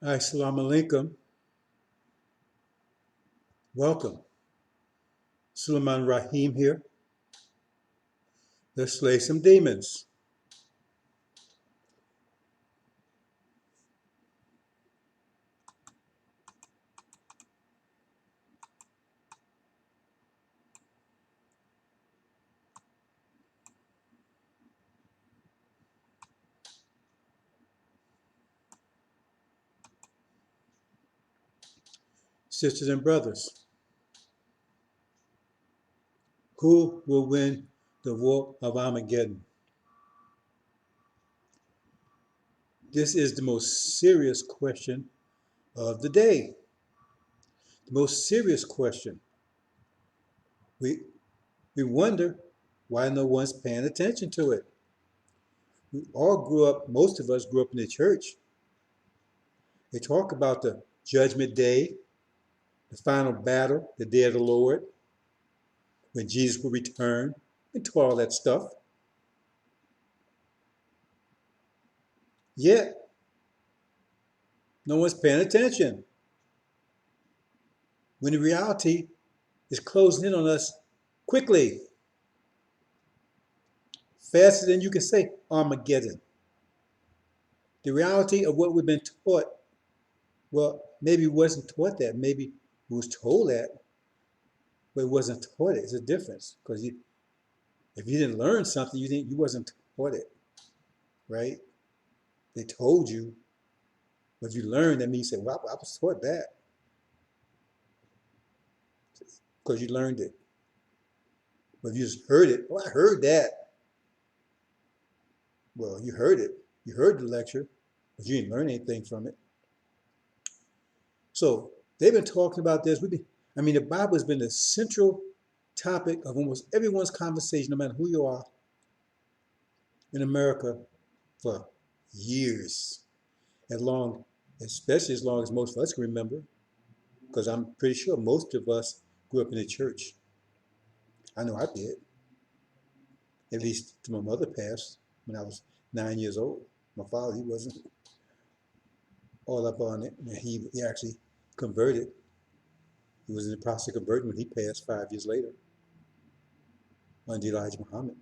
Assalamu alaikum. Welcome. Suleiman Rahim here. Let's slay some demons. Sisters and brothers, who will win the war of Armageddon? This is the most serious question of the day. The most serious question. We, we wonder why no one's paying attention to it. We all grew up, most of us grew up in the church. They talk about the judgment day, the final battle, the day of the Lord, when Jesus will return, and all that stuff. Yet, no one's paying attention. When the reality is closing in on us quickly, faster than you can say Armageddon. The reality of what we've been taught, well, maybe we wasn't taught that. Maybe we was told that, but it wasn't taught it. It's a difference. Because if you didn't learn something, you wasn't taught it, right? They told you, but if you learned, that means you say, well, I was taught that. Because you learned it. But if you just heard it, oh, I heard that. Well, you heard it. You heard the lecture, but you didn't learn anything from it. So they've been talking about this. The Bible has been the central topic of almost everyone's conversation, no matter who you are in America, for years. Especially as long as most of us can remember, because I'm pretty sure most of us grew up in the church. I know I did, at least to my mother passed when I was 9 years old. My father, he wasn't all up on it. He actually converted. He was in the process of converting when he passed 5 years later under Elijah Muhammad.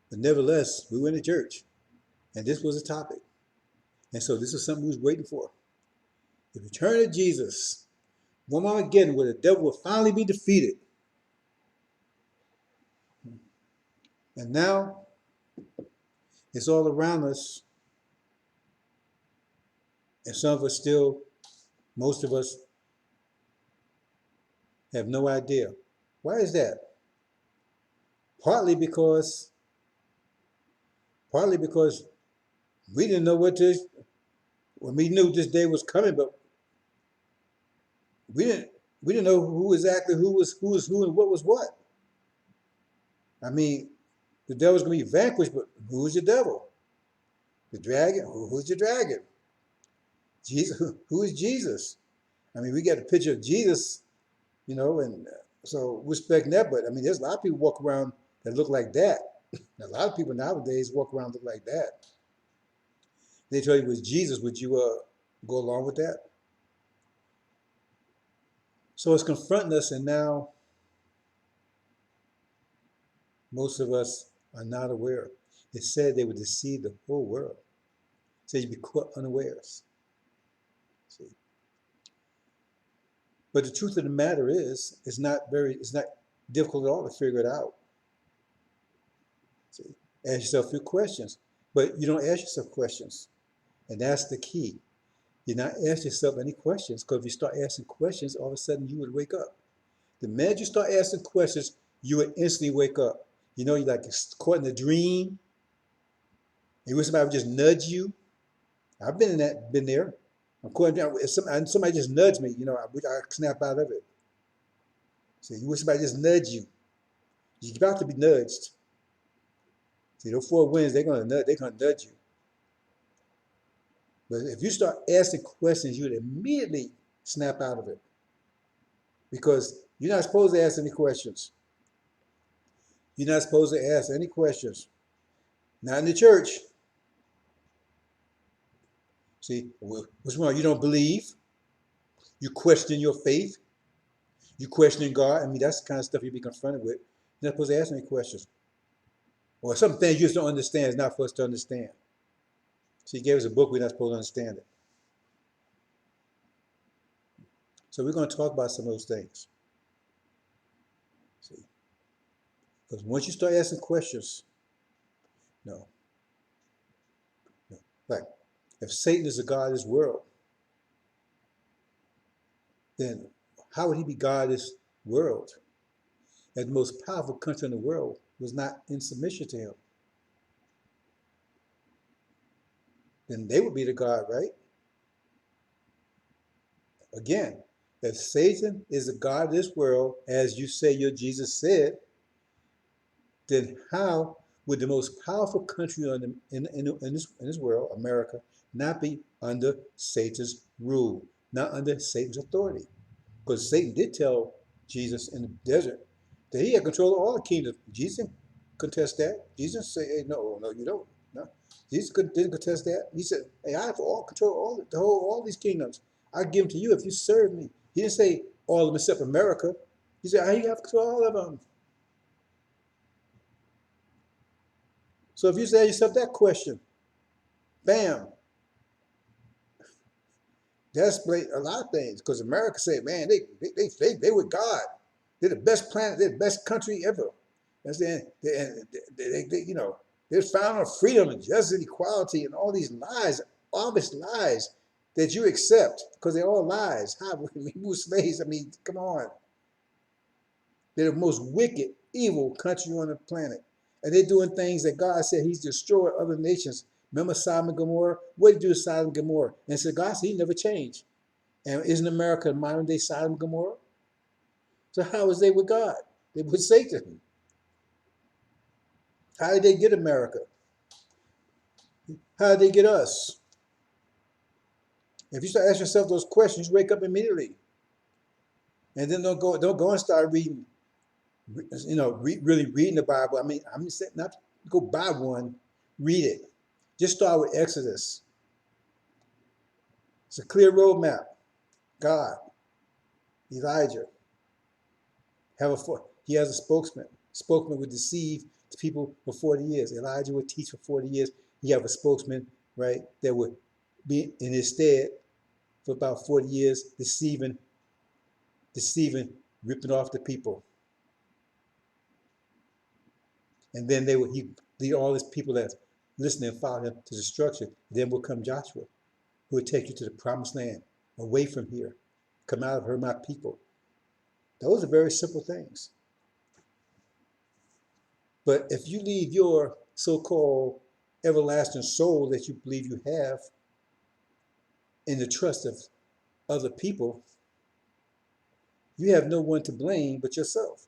But nevertheless, we were in the church, and this was a topic. And so this is something we was waiting for. The return of Jesus, one more again, where the devil will finally be defeated. And now, it's all around us, and some of us still, most of us, have no idea. Why is that? Partly because we didn't know we knew this day was coming, but we didn't know who exactly who was who and what was what. I mean, the devil's gonna be vanquished, but who's the devil? The dragon? Who's the dragon? Jesus? Who is Jesus? I mean, we got a picture of Jesus, and so we're expecting that. But I mean, there's a lot of people walk around that look like that. A lot of people nowadays walk around look like that. They tell you it was Jesus. Would you go along with that? So it's confronting us, and now most of us are not aware. It said they would deceive the whole world. It said you'd be caught unawares. See? But the truth of the matter is, it's not difficult at all to figure it out. See? Ask yourself a few questions, but you don't ask yourself questions, and that's the key. You're not asking yourself any questions, because if you start asking questions, all of a sudden you would wake up. The minute you start asking questions, you would instantly wake up. You're like caught in a dream. You wish somebody would just nudge you. I've been there. I'm caught if somebody just nudged me, I snap out of it. See, you wish somebody just nudge you. You're about to be nudged. See, those four winds, they're gonna nudge you. But if you start asking questions, you would immediately snap out of it. Because you're not supposed to ask any questions. You're not supposed to ask any questions. Not in the church. See, what's wrong? You don't believe. You question your faith. You questioning God. I mean, that's the kind of stuff you be confronted with. You're not supposed to ask any questions. Or some things you just don't understand is not for us to understand. So he gave us a book, we're not supposed to understand it. So we're going to talk about some of those things. See, because once you start asking questions, no, no. Like, if Satan is the God of this world, then how would he be God of this world? And the most powerful country in the world was not in submission to him. Then they would be the God, right? Again, if Satan is the God of this world, as you say your Jesus said, then how would the most powerful country in this world, America, not be under Satan's rule, not under Satan's authority? Because Satan did tell Jesus in the desert that he had control of all the kingdoms. Jesus didn't contest that. Jesus said, hey, no, no, you don't. No. Jesus didn't contest that. He said, hey, I have all control of all these kingdoms. I give them to you if you serve me. He didn't say all of them except America. He said, I have control of all of them. So if you say yourself that question, bam, that explains a lot of things. Because America said, man, they were God. They're the best planet. They're the best country ever. Understand? You know, they're found on freedom and justice and equality and all these lies, obvious lies that you accept because they're all lies. How we were slaves? I mean, come on. They're the most wicked, evil country on the planet. And they're doing things that God said he's destroyed other nations. Remember Sodom and Gomorrah? What did he do to Sodom and Gomorrah? And so God said he never changed. And isn't America modern day Sodom and Gomorrah? So how is they with God? They with Satan. How did they get America? How did they get us? If you start asking yourself those questions, you wake up immediately. And then don't go and start reading, really reading the Bible. I mean, I'm just saying not go buy one, read it. Just start with Exodus. It's a clear roadmap. God, Elijah, he has a spokesman. Spokesman would deceive the people for 40 years. Elijah would teach for 40 years. He have a spokesman, right, that would be in his stead for about 40 years, deceiving, ripping off the people. And then he lead all his people that listen and follow him to destruction. Then will come Joshua, who will take you to the promised land, away from here. Come out of her, my people. Those are very simple things. But if you leave your so-called everlasting soul that you believe you have in the trust of other people, you have no one to blame but yourself.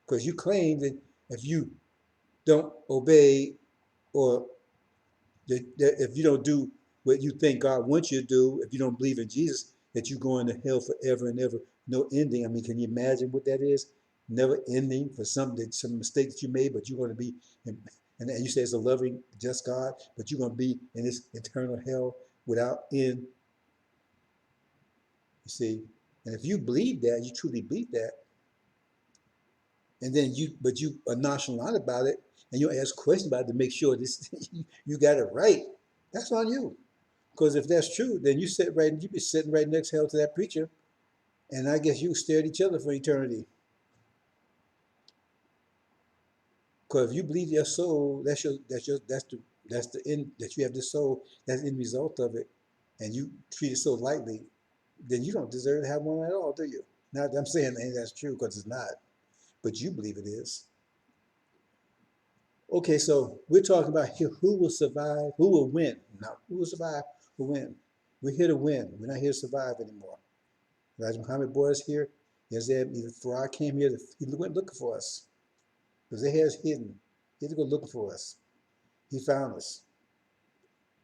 Because you claim that if you don't obey or that if you don't do what you think God wants you to do, if you don't believe in Jesus, that you're going to hell forever and ever, no ending. I mean, can you imagine what that is? Never ending for some mistake that you made, but you're going to be, and you say it's a loving, just God, but you're going to be in this eternal hell without end. You see, and if you believe that, you truly believe that, and then you are nonchalant about it, and you ask questions about it to make sure this you got it right. That's on you. Because if that's true, then you'd be sitting right next hell to that preacher, and I guess you stare at each other for eternity. Because if you believe your soul, that's the end that you have the soul. That's the end result of it, and you treat it so lightly, then you don't deserve to have one at all, do you? Not that I'm saying that's true because it's not, but you believe it is. Okay, so we're talking about who will survive, who will win. Now, who will survive, who will win. We're here to win. We're not here to survive anymore. Elijah Muhammad brought us here. He said, before I came here, he went looking for us. Because they had us hidden. He had to go looking for us. He found us.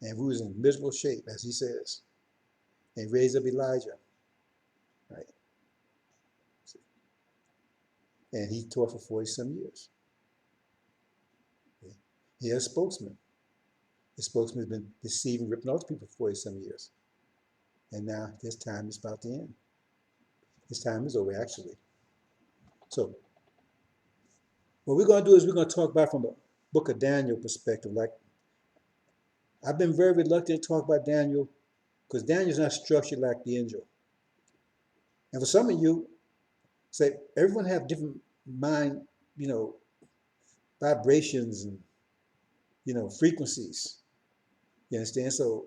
And we was in miserable shape, as he says. And he raised up Elijah. Right? And he taught for 40 some years. He had a spokesman. The spokesman has been deceiving, ripping off people for 40 some years. And now his time is about to end. His time is over, actually. So what we're going to do is we're going to talk about from a book of Daniel perspective. Like, I've been very reluctant to talk about Daniel because Daniel's not structured like the angel. And for some of you, say everyone have different mind, vibrations and frequencies. You understand? So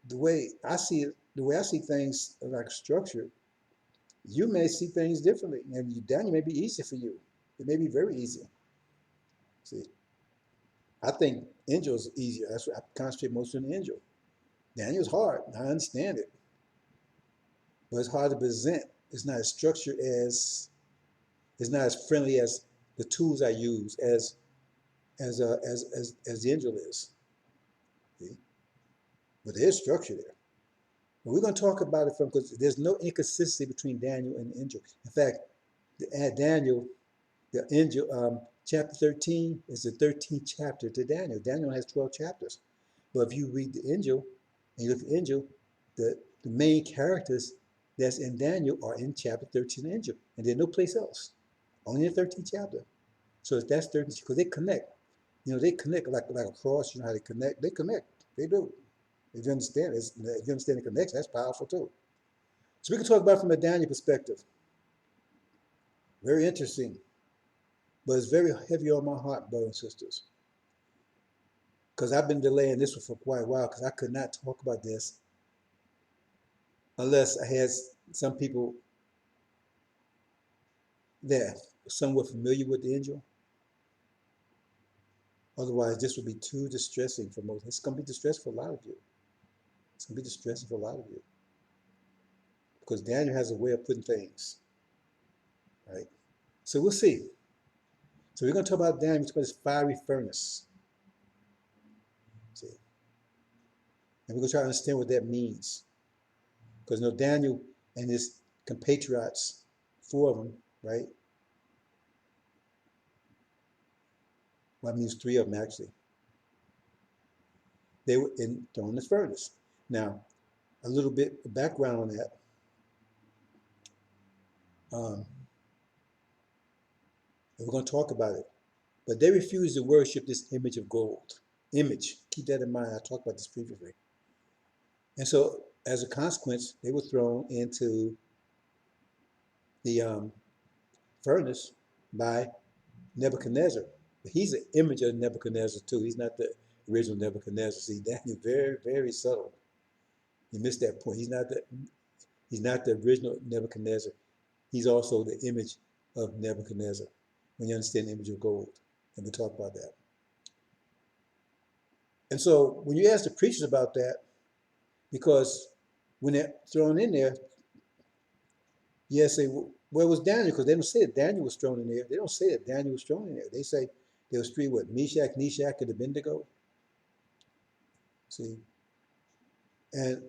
the way I see it, the way I see things like structured, you may see things differently. And Daniel may be easy for you. It may be very easy. See, I think angels easier. That's what I concentrate most on the angel. Daniel's hard. I understand it, but it's hard to present. It's not as structured as, it's not as friendly as the tools I use as the angel is. See? But there's structure there. But we're going to talk about it from, because there's no inconsistency between Daniel and the angel. In fact, Daniel, the angel, chapter 13 is the 13th chapter to Daniel. Daniel has 12 chapters. But if you read the angel, and you look at the angel, the main characters that's in Daniel are in chapter 13 angel. And there's no place else. Only in the 13th chapter. So that's 13, because they connect. They connect like a cross, how they connect. They connect. They do. If you understand, if you understand the connection, that's powerful too. So we can talk about it from a Daniel perspective. Very interesting. But it's very heavy on my heart, brothers and sisters. Because I've been delaying this one for quite a while, because I could not talk about this unless I had some people that are somewhat familiar with the angel. Otherwise, this would be too distressing for most. It's going to be distressing for a lot of you. It's going to be distressing for a lot of you. Because Daniel has a way of putting things, right? So we'll see. So we're going to talk about Daniel, about this fiery furnace. See? And we're going to try to understand what that means. Because Daniel and his compatriots, 4 of them, right? Well, that means 3 of them actually. They were thrown in this furnace. Now, a little bit of background on that. And we're going to talk about it. But they refused to worship this image of gold. Image. Keep that in mind. I talked about this previously. And so, as a consequence, they were thrown into the furnace by Nebuchadnezzar. But he's an image of Nebuchadnezzar too. He's not the original Nebuchadnezzar. See, Daniel very, very subtle. You missed that point. He's not the original Nebuchadnezzar. He's also the image of Nebuchadnezzar. When you understand the image of gold. And we'll talk about that. And so when you ask the preachers about that, because when they're thrown in there, you say, well, where was Daniel? Because they don't say that Daniel was thrown in there. They don't say that Daniel was thrown in there. They say there was 3, Meshach, Meshach, and Abednego. See? And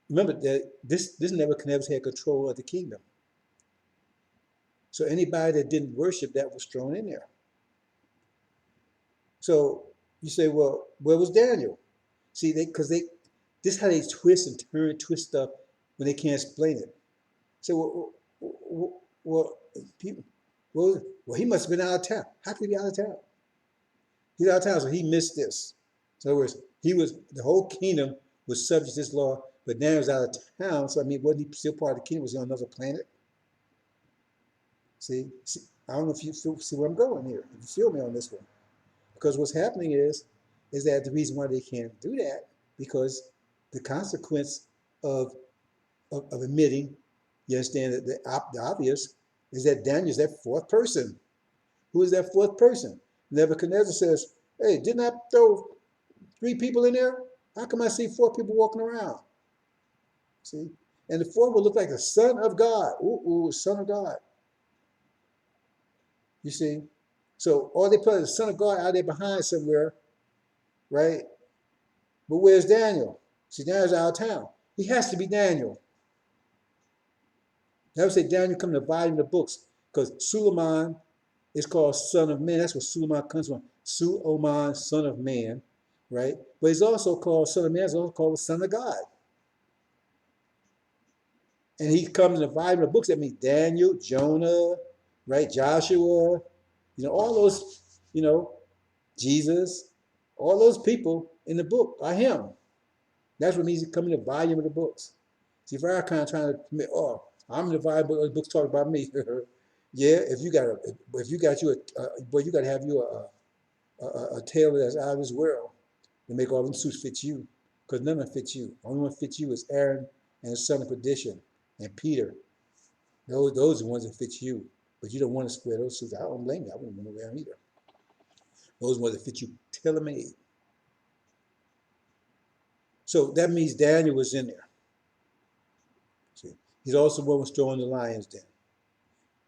remember that this Nebuchadnezzar had control of the kingdom. So anybody that didn't worship that was thrown in there. So you say, well, where was Daniel? See, this is how they twist and turn, twist stuff when they can't explain it. So, he must have been out of town. How could he be out of town? He's out of town, so he missed this. So in other words, the whole kingdom was subject to this law, but Daniel was out of town. So wasn't he still part of the kingdom? Was he on another planet? See, I don't know if you see where I'm going here. If you feel me on this one. Because what's happening is that the reason why they can't do that, because the consequence of admitting, you understand that the obvious, is that Daniel is that 4th person. Who is that 4th person? Nebuchadnezzar says, hey, didn't I throw 3 people in there? How come I see 4 people walking around? See? And the 4th will look like the Son of God. Ooh, Son of God. You see? So, or they put the Son of God out there behind somewhere, right? But where's Daniel? See, Daniel's out of town. He has to be Daniel. I would say Daniel come to volume the books, because Suleiman is called son of man. That's where Suleiman comes from. Suleiman, son of man, right? But he's also called Son of Man, he's also called the Son of God. And he comes in the volume of books that means Daniel, Jonah, right? Joshua, all those, you know, Jesus, all those people in the book are him. That's what means he come in the volume of the books. See, Farrakhan trying to admit, oh, I'm in the volume of the books talking about me. Yeah, if you got you boy, you got to have you a tailor that's out of this world to make all them suits fit you, because none of them fit you. The only one fit you is Aaron and his son of perdition and Peter. Those are the ones that fit you. But you don't want to wear those suits. I don't blame you. I wouldn't want to wear them either. Those ones that fit you tailor-made. So that means Daniel was in there. See, he's also the one who was thrown in the lion's den.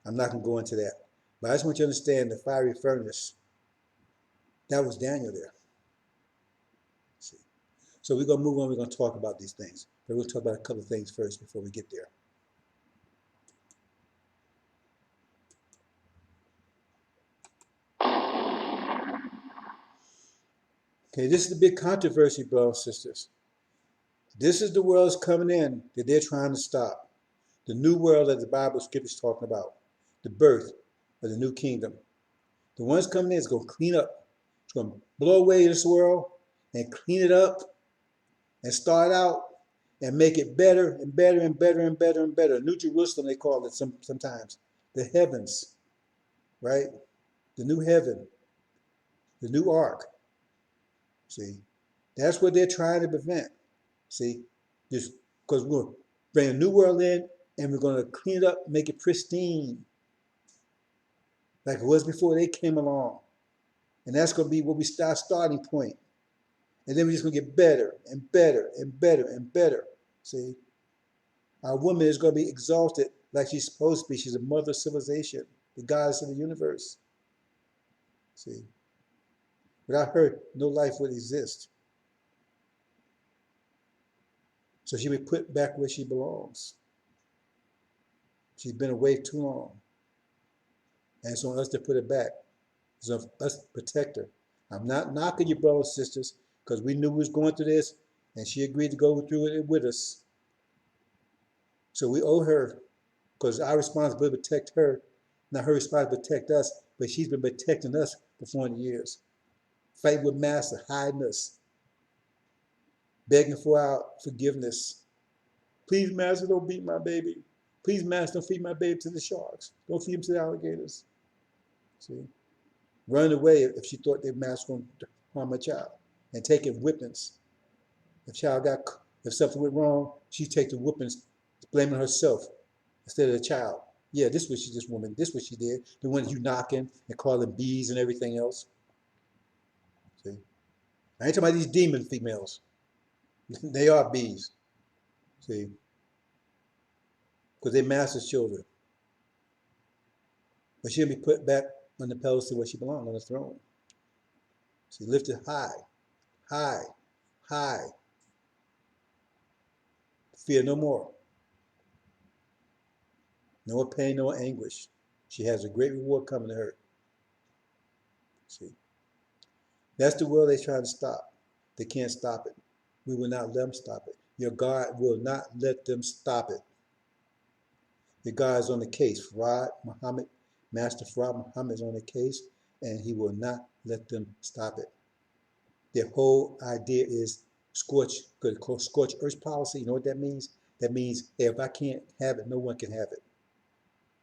I'm not going to go into that. But I just want you to understand the fiery furnace. That was Daniel there. See. So we're going to move on. We're going to talk about these things. But we'll talk about a couple of things first before we get there. Okay, this is the big controversy, brothers and sisters. This is the world that's coming in that they're trying to stop. The new world that the Bible scripture is talking about. The birth of the new kingdom. The ones coming in is going to clean up. It's going to blow away this world and clean it up and start out and make it better and better and better and better and better. New Jerusalem, they call it sometimes. The heavens, right? The new heaven, the new ark. See, that's what they're trying to prevent. See, just because we're going to bring a new world in and we're going to clean it up, make it pristine, like it was before they came along. And that's going to be what we start starting point. And then we're just going to get better and better and better and better. See, our woman is going to be exalted like she's supposed to be. She's a mother of civilization, the goddess of the universe. See, without her, no life would exist. So she'll be put back where she belongs. She's been away too long. And it's on us to put her back. It's on us to protect her. I'm not knocking you, brothers and sisters, because we knew we was going through this, and she agreed to go through it with us. So we owe her, because our responsibility to protect her, not her responsibility to protect us, but she's been protecting us for 400 years. Fighting with master, hiding us, begging for our forgiveness. Please, master, don't beat my baby. Please, master, don't feed my baby to the sharks. Don't feed him to the alligators. See? Running away if she thought their master was going to harm a child. And taking whippings. If something went wrong, she take the whippings, blaming herself instead of the child. Yeah, this woman, this what she did. The one you knocking and calling bees and everything else. See? I ain't talking about these demon females. They are bees. See? Because they're master's children. But she'll be put back on the pedestal where she belongs, on the throne. She lifted high, high, high. Fear no more. No more pain, no more anguish. She has a great reward coming to her. See? That's the world they're trying to stop. They can't stop it. We will not let them stop it. Your God will not let them stop it. Your God is on the case. Master Farad Muhammad is on the case, and he will not let them stop it. Their whole idea is scorched earth policy. You know what that means? That means, hey, if I can't have it, no one can have it.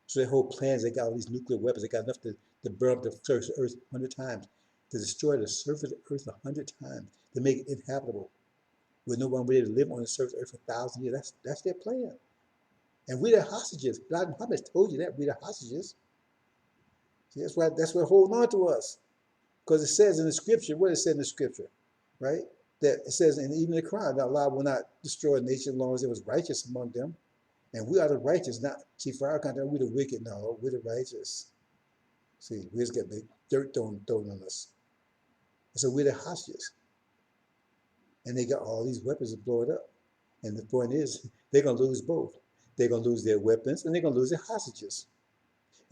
So their whole plan is they got all these nuclear weapons. They got enough to burn up the surface of the earth 100 times, to destroy the surface of the earth 100 times, to make it inhabitable, with no one ready to live on the surface of the earth for 1,000 years. That's their plan. And we're the hostages. God Muhammad told you that we're the hostages. See, that's why they're holding on to us. Because it says in the scripture, what it said in the scripture, right? That it says, and even the Quran, that Allah will not destroy a nation as long as it was righteous among them. And we are the righteous, not, see, for our country, we're the wicked. No, we're the righteous. See, we just get the dirt thrown on us. And so we're the hostages. And they got all these weapons to blow it up. And the point is, they're going to lose both. They're going to lose their weapons, and they're going to lose their hostages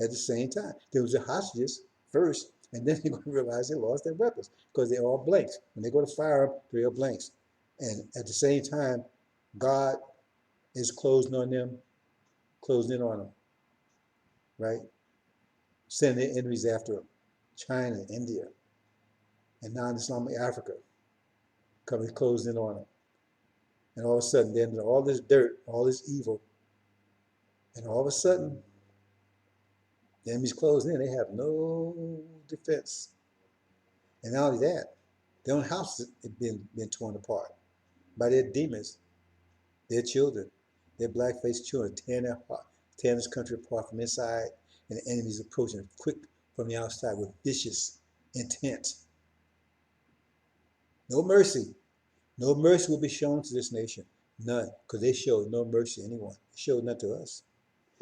at the same time. They lose their hostages first, And then they're going to realize they lost their weapons because they're all blanks. When they go to fire them, they're all blanks. And at the same time, God is closing on them, closing in on them, right? Sending their enemies after them. China, India, and now in Islamic Africa, coming closing in on them. And all of a sudden, they're into all this dirt, all this evil, and all of a sudden, the enemy's closing in. They have no defense. And not only that, their own house has been torn apart by their demons, their children, their black-faced children, tearing this country apart from inside, and the enemy's approaching quick from the outside with vicious intent. No mercy. No mercy will be shown to this nation. None, because they showed no mercy to anyone. They showed none to us.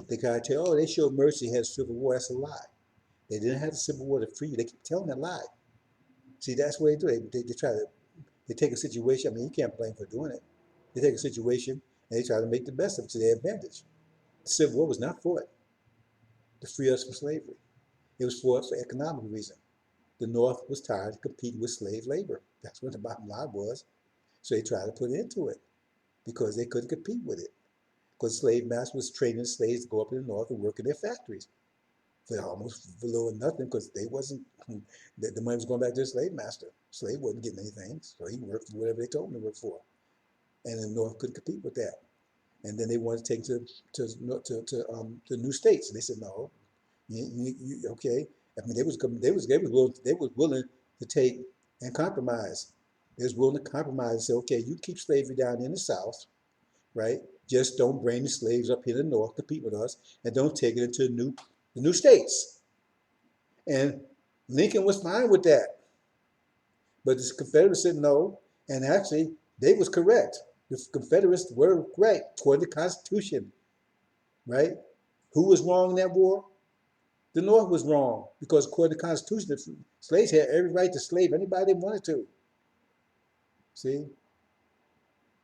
They kind of tell, oh, they showed mercy, had civil war. That's a lie. They didn't have the civil war to free you. They keep telling that lie. See, that's what they do. They try to, they take a situation. I mean, you can't blame them for doing it. They take a situation and they try to make the best of it to their advantage. The Civil War was not for it to free us from slavery. It was for economic reason. The North was tired of competing with slave labor. That's what the bottom line was. So they tried to put an end to it because they couldn't compete with it. Because slave master was training slaves to go up in the North and work in their factories for almost for little or nothing because they wasn't, the money was going back to the slave master. Slave wasn't getting anything, so he worked for whatever they told him to work for. And the North couldn't compete with that. And then they wanted to take to new states, and they said no. Okay. I mean, they was willing to take and compromise. They was willing to compromise and say, okay, you keep slavery down in the South, right? Just don't bring the slaves up here in the North, compete with us, and don't take it into the new states. And Lincoln was fine with that, but the Confederates said no, and actually they was correct. The Confederates were correct toward the Constitution, right? Who was wrong in that war? The North was wrong because according to the Constitution, the slaves had every right to slave anybody they wanted to. See?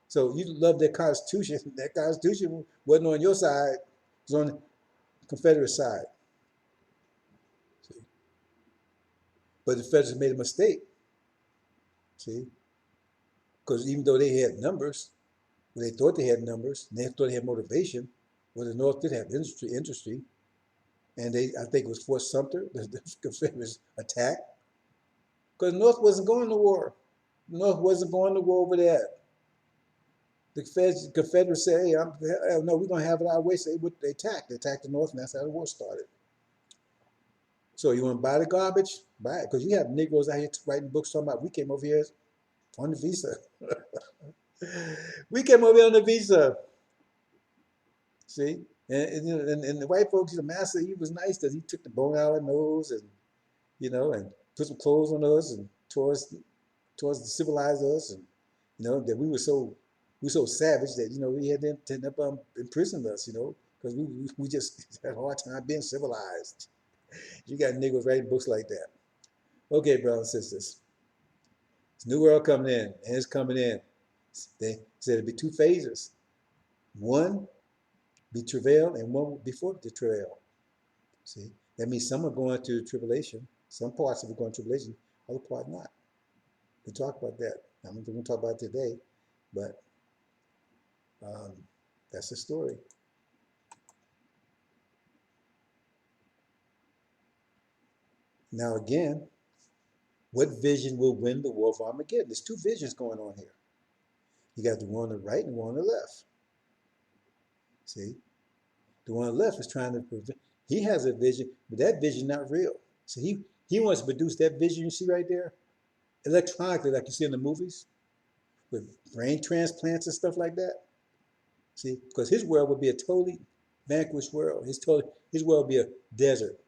So you love that Constitution. That Constitution wasn't on your side, it was on the Confederate side. See? But the Federals made a mistake. See? Because even though they had numbers, well, they thought they had numbers, and they thought they had motivation, well, the North did have industry, and I think it was Fort Sumter, the Confederates attacked, because the North wasn't going to war. The North wasn't going to war over that. The Confederates said, hey, no, we're going to have it our way. So they attacked. They attacked the North, and that's how the war started. So you want to buy the garbage? Buy it. Because you have Negroes out here writing books talking about, we came over here on the visa. We came over here on the visa. See? And the white folks, the master, he was nice because he took the bone out of our nose and, and put some clothes on us and towards to civilize us. And, that we were so savage that, we had to end up imprisoning us, because we just had a hard time being civilized. You got niggas writing books like that. Okay, brothers and sisters. It's new world coming in, and it's coming in. They said it'd be two phases. One be travail, and one before the travail. See, that means some are going through tribulation. Some parts of it going through tribulation, other part not. We talk about that. I'm not going to talk about it today, but that's the story. Now again, what vision will win the war of Armageddon? There's two visions going on here. You got the one on the right and the one on the left. See? The one on the left is trying to prevent. He has a vision, but that vision is not real. So he wants to produce that vision you see right there, electronically, like you see in the movies, with brain transplants and stuff like that. See, because his world would be a totally vanquished world. His world would be a desert.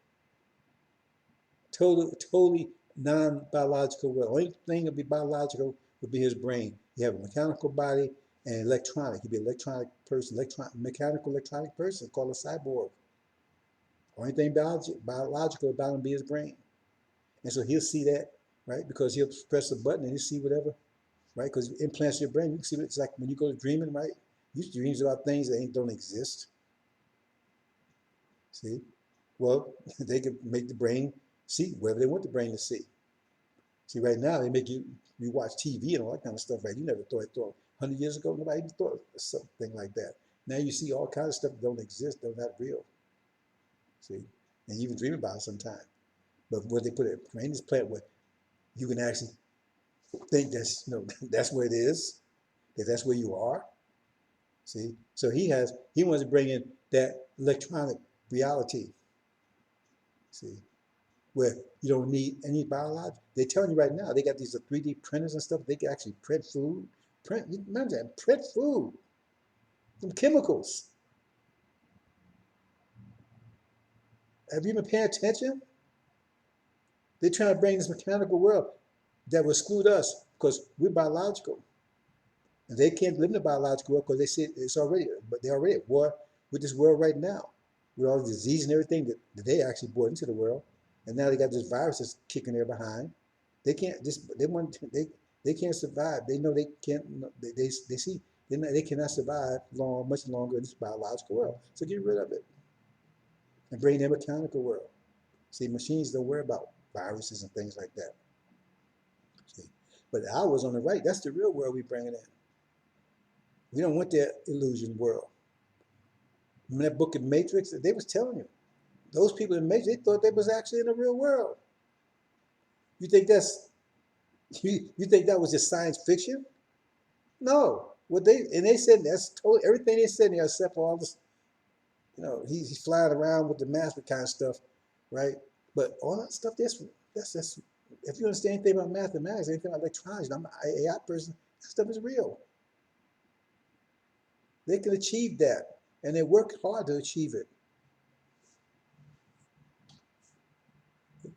Totally non-biological world. Only thing that would be biological would be his brain. You have a mechanical body and electronic. He'd be an electronic person, mechanical electronic person called a cyborg. Only thing biological about him would be his brain. And so he'll see that, right? Because he'll press a button and he'll see whatever, right? Because it implants your brain. You can see what it's like when you go to dreaming, right? You dreams about things that don't exist. See? Well, they could make the brain see wherever they want the brain to see. See, right now they make you watch TV and all that kind of stuff. Right? You never thought 100 years ago, nobody even thought of something like that. Now you see all kinds of stuff that don't exist, they're not real. See, and you even dream about it sometimes. But what they put it in this plant where you can actually think that's that's where it is, that that's where you are. See, so he wants to bring in that electronic reality. See, where you don't need any biological. They're telling you right now they got these 3D printers and stuff. They can actually print food. Remember that? Print food. Some chemicals. Have you been paying attention? They're trying to bring this mechanical world that will exclude us because we're biological. And they can't live in the biological world because they see it's already, but they're already at war with this world right now, with all the disease and everything that they actually brought into the world. And now they got this virus that's kicking their behind. They can't just they can't survive. They know they can't. They see they cannot survive much longer in this biological world. So get rid of it and bring them a mechanical world. See, machines don't worry about viruses and things like that. See, but ours on the right, that's the real world we bring it in. We don't want that illusion world. Remember that book in Matrix? They was telling you. Those people in Matrix, they thought they was actually in the real world. You think you think that was just science fiction? No. They said that's totally everything they said there except for all this, he's flying around with the master kind of stuff, right? But all that stuff that's if you understand anything about mathematics, anything about electronics, I'm an AI person, that stuff is real. They can achieve that, and they work hard to achieve it.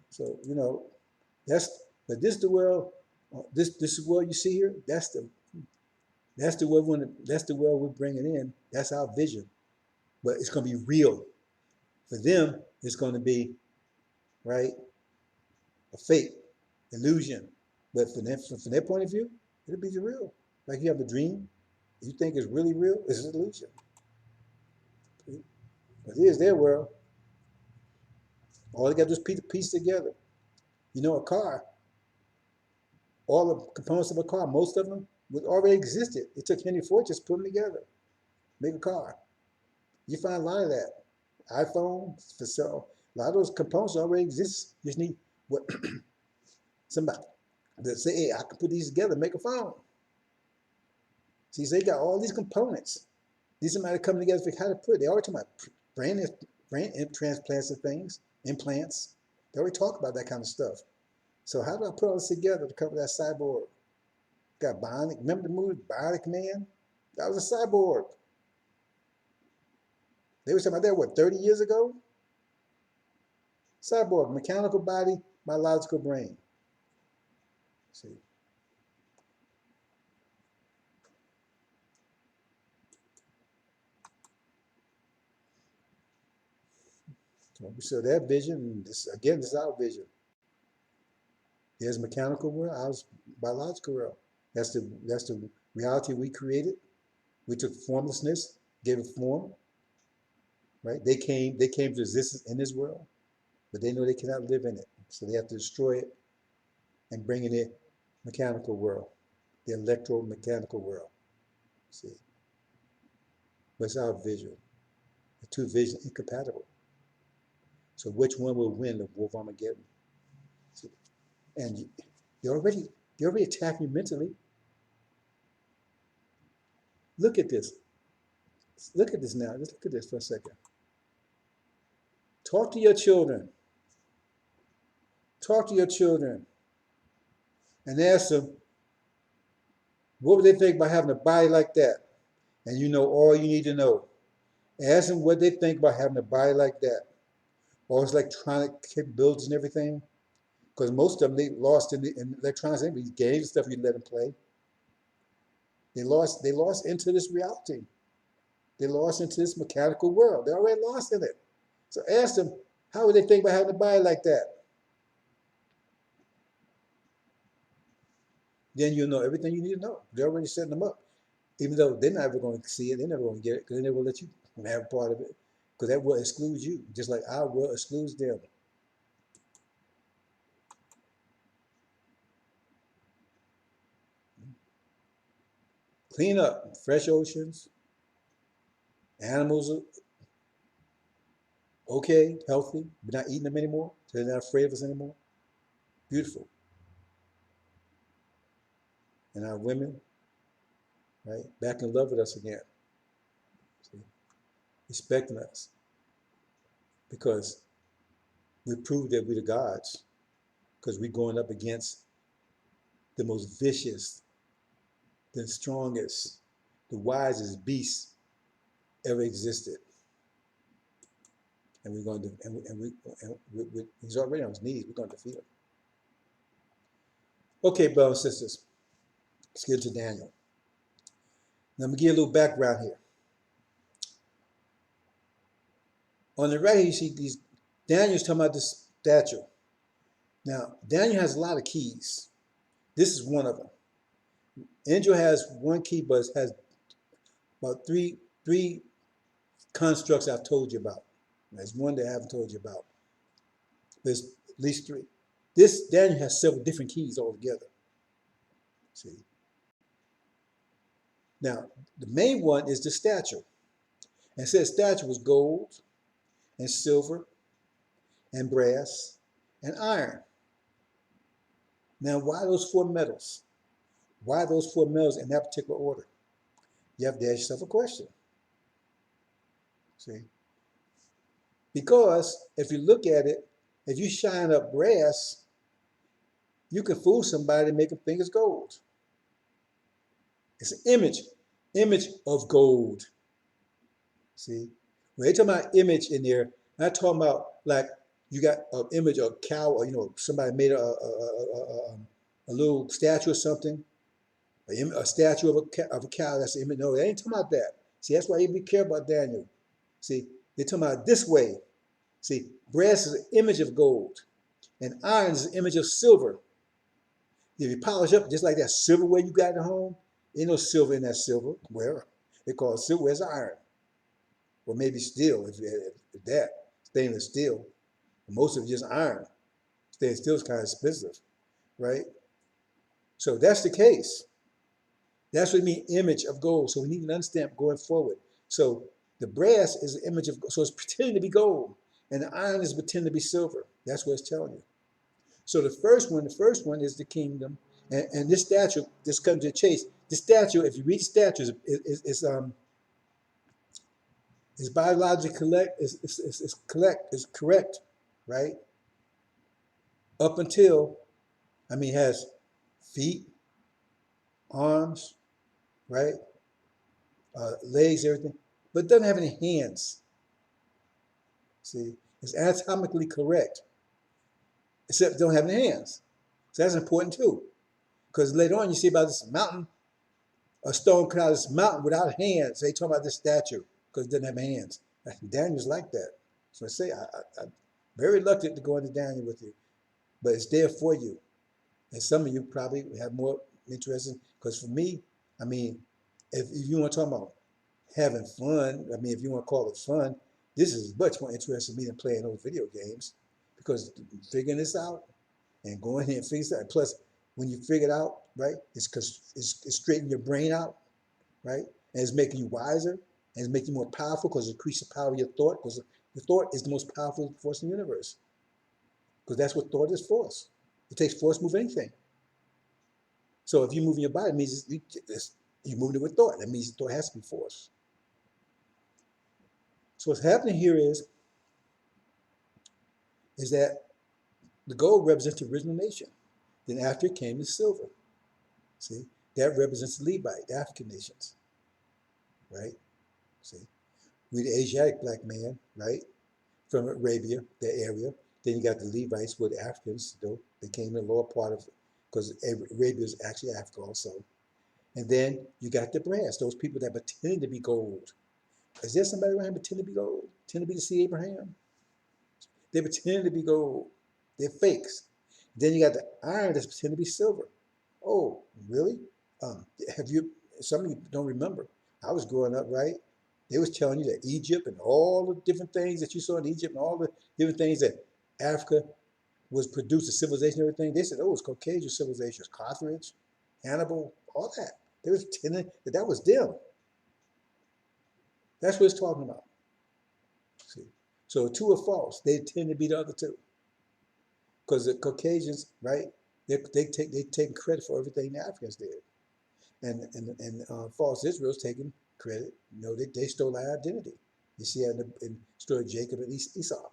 So but this is the world. This is world you see here. That's the world. That's the world we're bringing in. That's our vision. But it's going to be real. For them, it's going to be right a fake illusion. But from their point of view, it'll be the real. Like you have a dream, you think it's really real. It's an illusion. But here's their world. All they got to do is piece together. A car, all the components of a car, most of them already existed. It took Henry Ford just put them together, make a car. You find a lot of that. iPhone, for sale. A lot of those components already exist. You just need what somebody that say, hey, I can put these together, make a phone. See, so they got all these components. These somebody come together to figure how to put it. They already talk about brain transplants and things, implants. They already talk about that kind of stuff. So how do I put all this together to cover that cyborg? Got Bionic. Remember the movie Bionic Man? That was a cyborg. They were talking about that, what, 30 years ago? Cyborg, mechanical body, biological brain. See. So their vision, this is our vision. There's mechanical world, ours biological world. That's the reality we created. We took formlessness, gave it form, right? They came to existence in this world, but they know they cannot live in it. So they have to destroy it and bring in it mechanical world, the electromechanical world. See. But it's our vision. The two visions incompatible. So which one will win the War of Armageddon? See. And they're already attacking you mentally. Look at this. Look at this now. Just look at this for a second. Talk to your children. Talk to your children and ask them, what would they think about having a body like that? And you know all you need to know. Ask them what they think about having a body like that. All this electronic capabilities and everything. Because most of them, they lost in electronics, these games and stuff you let them play. They lost into this reality. They lost into this mechanical world. They're already lost in it. So ask them, how would they think about having a body like that? Then you'll know everything you need to know. They're already setting them up. Even though they're never going to see it, they're never going to get it, because they never let you have part of it. Because that will exclude you, just like our will excludes them. Clean up, fresh oceans, animals are okay, healthy. We're not eating them anymore, so they're not afraid of us anymore. Beautiful. And our women, right, back in love with us again. See? Respecting us because we proved that we're the gods because we're going up against the most vicious, the strongest, the wisest beasts ever existed. And we're going to, he's already on his knees. We're going to defeat him. Okay, brothers and sisters, let's get to Daniel. Now, let me give you a little background here. On the right, you see these, Daniel's talking about this statue. Now, Daniel has a lot of keys. This is one of them. Angel has one key, but it has about three constructs I've told you about. There's one that I haven't told you about. There's at least three. This Daniel has several different keys altogether. See? Now, the main one is the statue. And it says statue was gold and silver and brass and iron. Now, why those four metals? Why those four metals in that particular order? You have to ask yourself a question. See? Because if you look at it, if you shine up brass, you can fool somebody and make them think it's gold. It's an image of gold. See? When they talk about image in there, I'm not talking about like you got an image of a cow or, somebody made a little statue or something, a statue of a cow, that's an image. No, they ain't talking about that. See, that's why you be careful about Daniel. See, they're talking about this way. See, brass is an image of gold, and iron is an image of silver. If you polish up just like that silverware you got at home, ain't no silver in that silverware. They call it silverware as iron. Or maybe steel, if that, stainless steel. Most of it just iron. Stainless steel is kind of expensive, right? So that's the case. That's what I mean, image of gold. So we need to understand going forward. So the brass is an image of gold. So it's pretending to be gold. And the iron is pretending to be silver. That's what it's telling you. So the first one is the kingdom. And this statue, this comes to the chase. The statue, if you read the statue, is biologically correct, right? Up until, it has feet, arms, right? Legs, everything, but it doesn't have any hands. See, it's anatomically correct, except it don't have any hands. So that's important too, because later on you see about this mountain, a stone cut out of this mountain without hands. They talk about this statue because it doesn't have hands. Daniel's like that. So I say, I'm very reluctant to go into Daniel with you, but it's there for you. And some of you probably have more interest, because for me, if you want to talk about having fun, if you want to call it fun, this is much more interesting to me than playing those video games, because figuring this out and going here and figuring this out. Plus, when you figure it out, right, it's straightening your brain out, right, and it's making you wiser, and it's making you more powerful because it increases the power of your thought, because your thought is the most powerful force in the universe, because that's what thought is, force. It takes force to move anything. So if you're moving your body, it means you're moving it with thought. That means thought has to be force. So what's happening here is that the gold represents the original nation. Then after it came the silver. See, that represents the Levite, the African nations, right? See, we're the Asiatic black man, right? From Arabia, that area. Then you got the Levites, who are the Africans, though they came in the lower part of, because Arabia is actually Africa also. And then you got the brass, those people that pretend to be gold. Is there somebody around here pretend to be gold? Pretend to be the seed of Abraham? They pretend to be gold. They're fakes. Then you got the iron that's pretend to be silver. Oh, really? Some of you don't remember. I was growing up, right? They was telling you that Egypt and all the different things that you saw in Egypt and all the different things that Africa was produced, the civilization and everything. They said, oh, it's Caucasian civilizations, Carthage, Hannibal, all that. They was pretending that that was them. That's what it's talking about. See, so two are false. They tend to be the other two, because the Caucasians, right? They take credit for everything the Africans did, and false Israel's taking credit. You know, they stole our identity. You see that in the story of Jacob and Esau.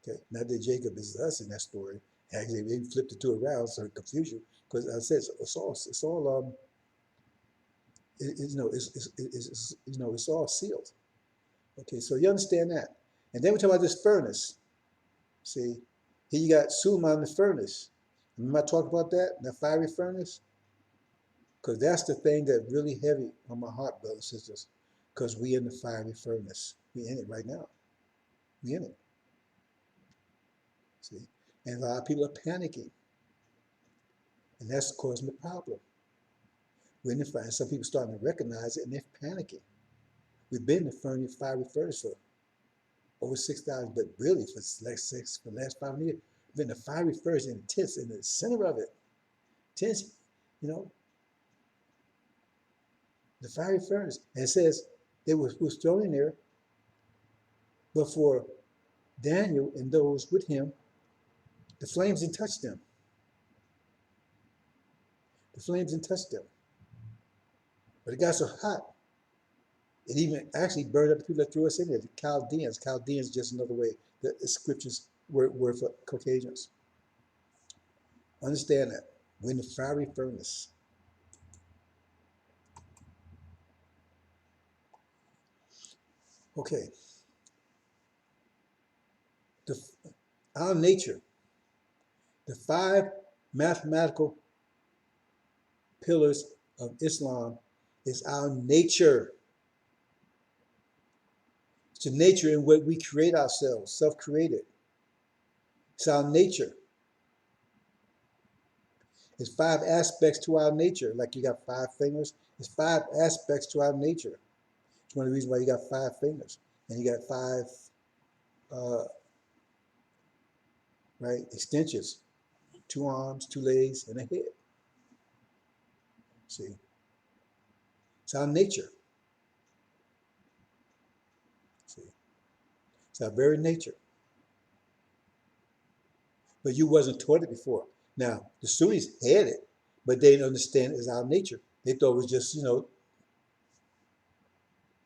Okay, not that Jacob is us in that story. Actually, they flipped the two around, so confusion. Because I said it's all you know, you know, it's all sealed. Okay, so you understand that. And then we talk about this furnace. See, here you got Suma in the furnace. Remember I talked about that, the fiery furnace? Because that's the thing that really heavy on my heart, brothers and sisters. Because we in the fiery furnace. We in it right now. We in it. See, and a lot of people are panicking, and that's causing the problem. We're in the fire. Some people starting to recognize it, and they're panicking. We've been in the fiery furnace for over 6,000, but really for the last 5 years, we've been in the fiery furnace in the center of it. Tense, you know, the fiery furnace. And it says they was thrown in there, but for Daniel and those with him, the flames didn't touch them. The flames didn't touch them. But it got so hot, it even actually burned up the people that threw us in there, the Chaldeans. Chaldeans is just another way that the scriptures were for Caucasians. Understand that. We're in the fiery furnace. Okay. Our nature, the 5 mathematical pillars of Islam is our nature. It's the nature in what we create ourselves, self-created. It's our nature. It's 5 aspects to our nature. Like you got 5 fingers. It's 5 aspects to our nature. It's one of the reasons why you got 5 fingers. And you got 5 right, extensions. 2 arms, 2 legs, and a head. See? It's our nature. See? It's our very nature. But you wasn't taught it before. Now, the Sunnis had it, but they didn't understand it as our nature. They thought it was just, you know,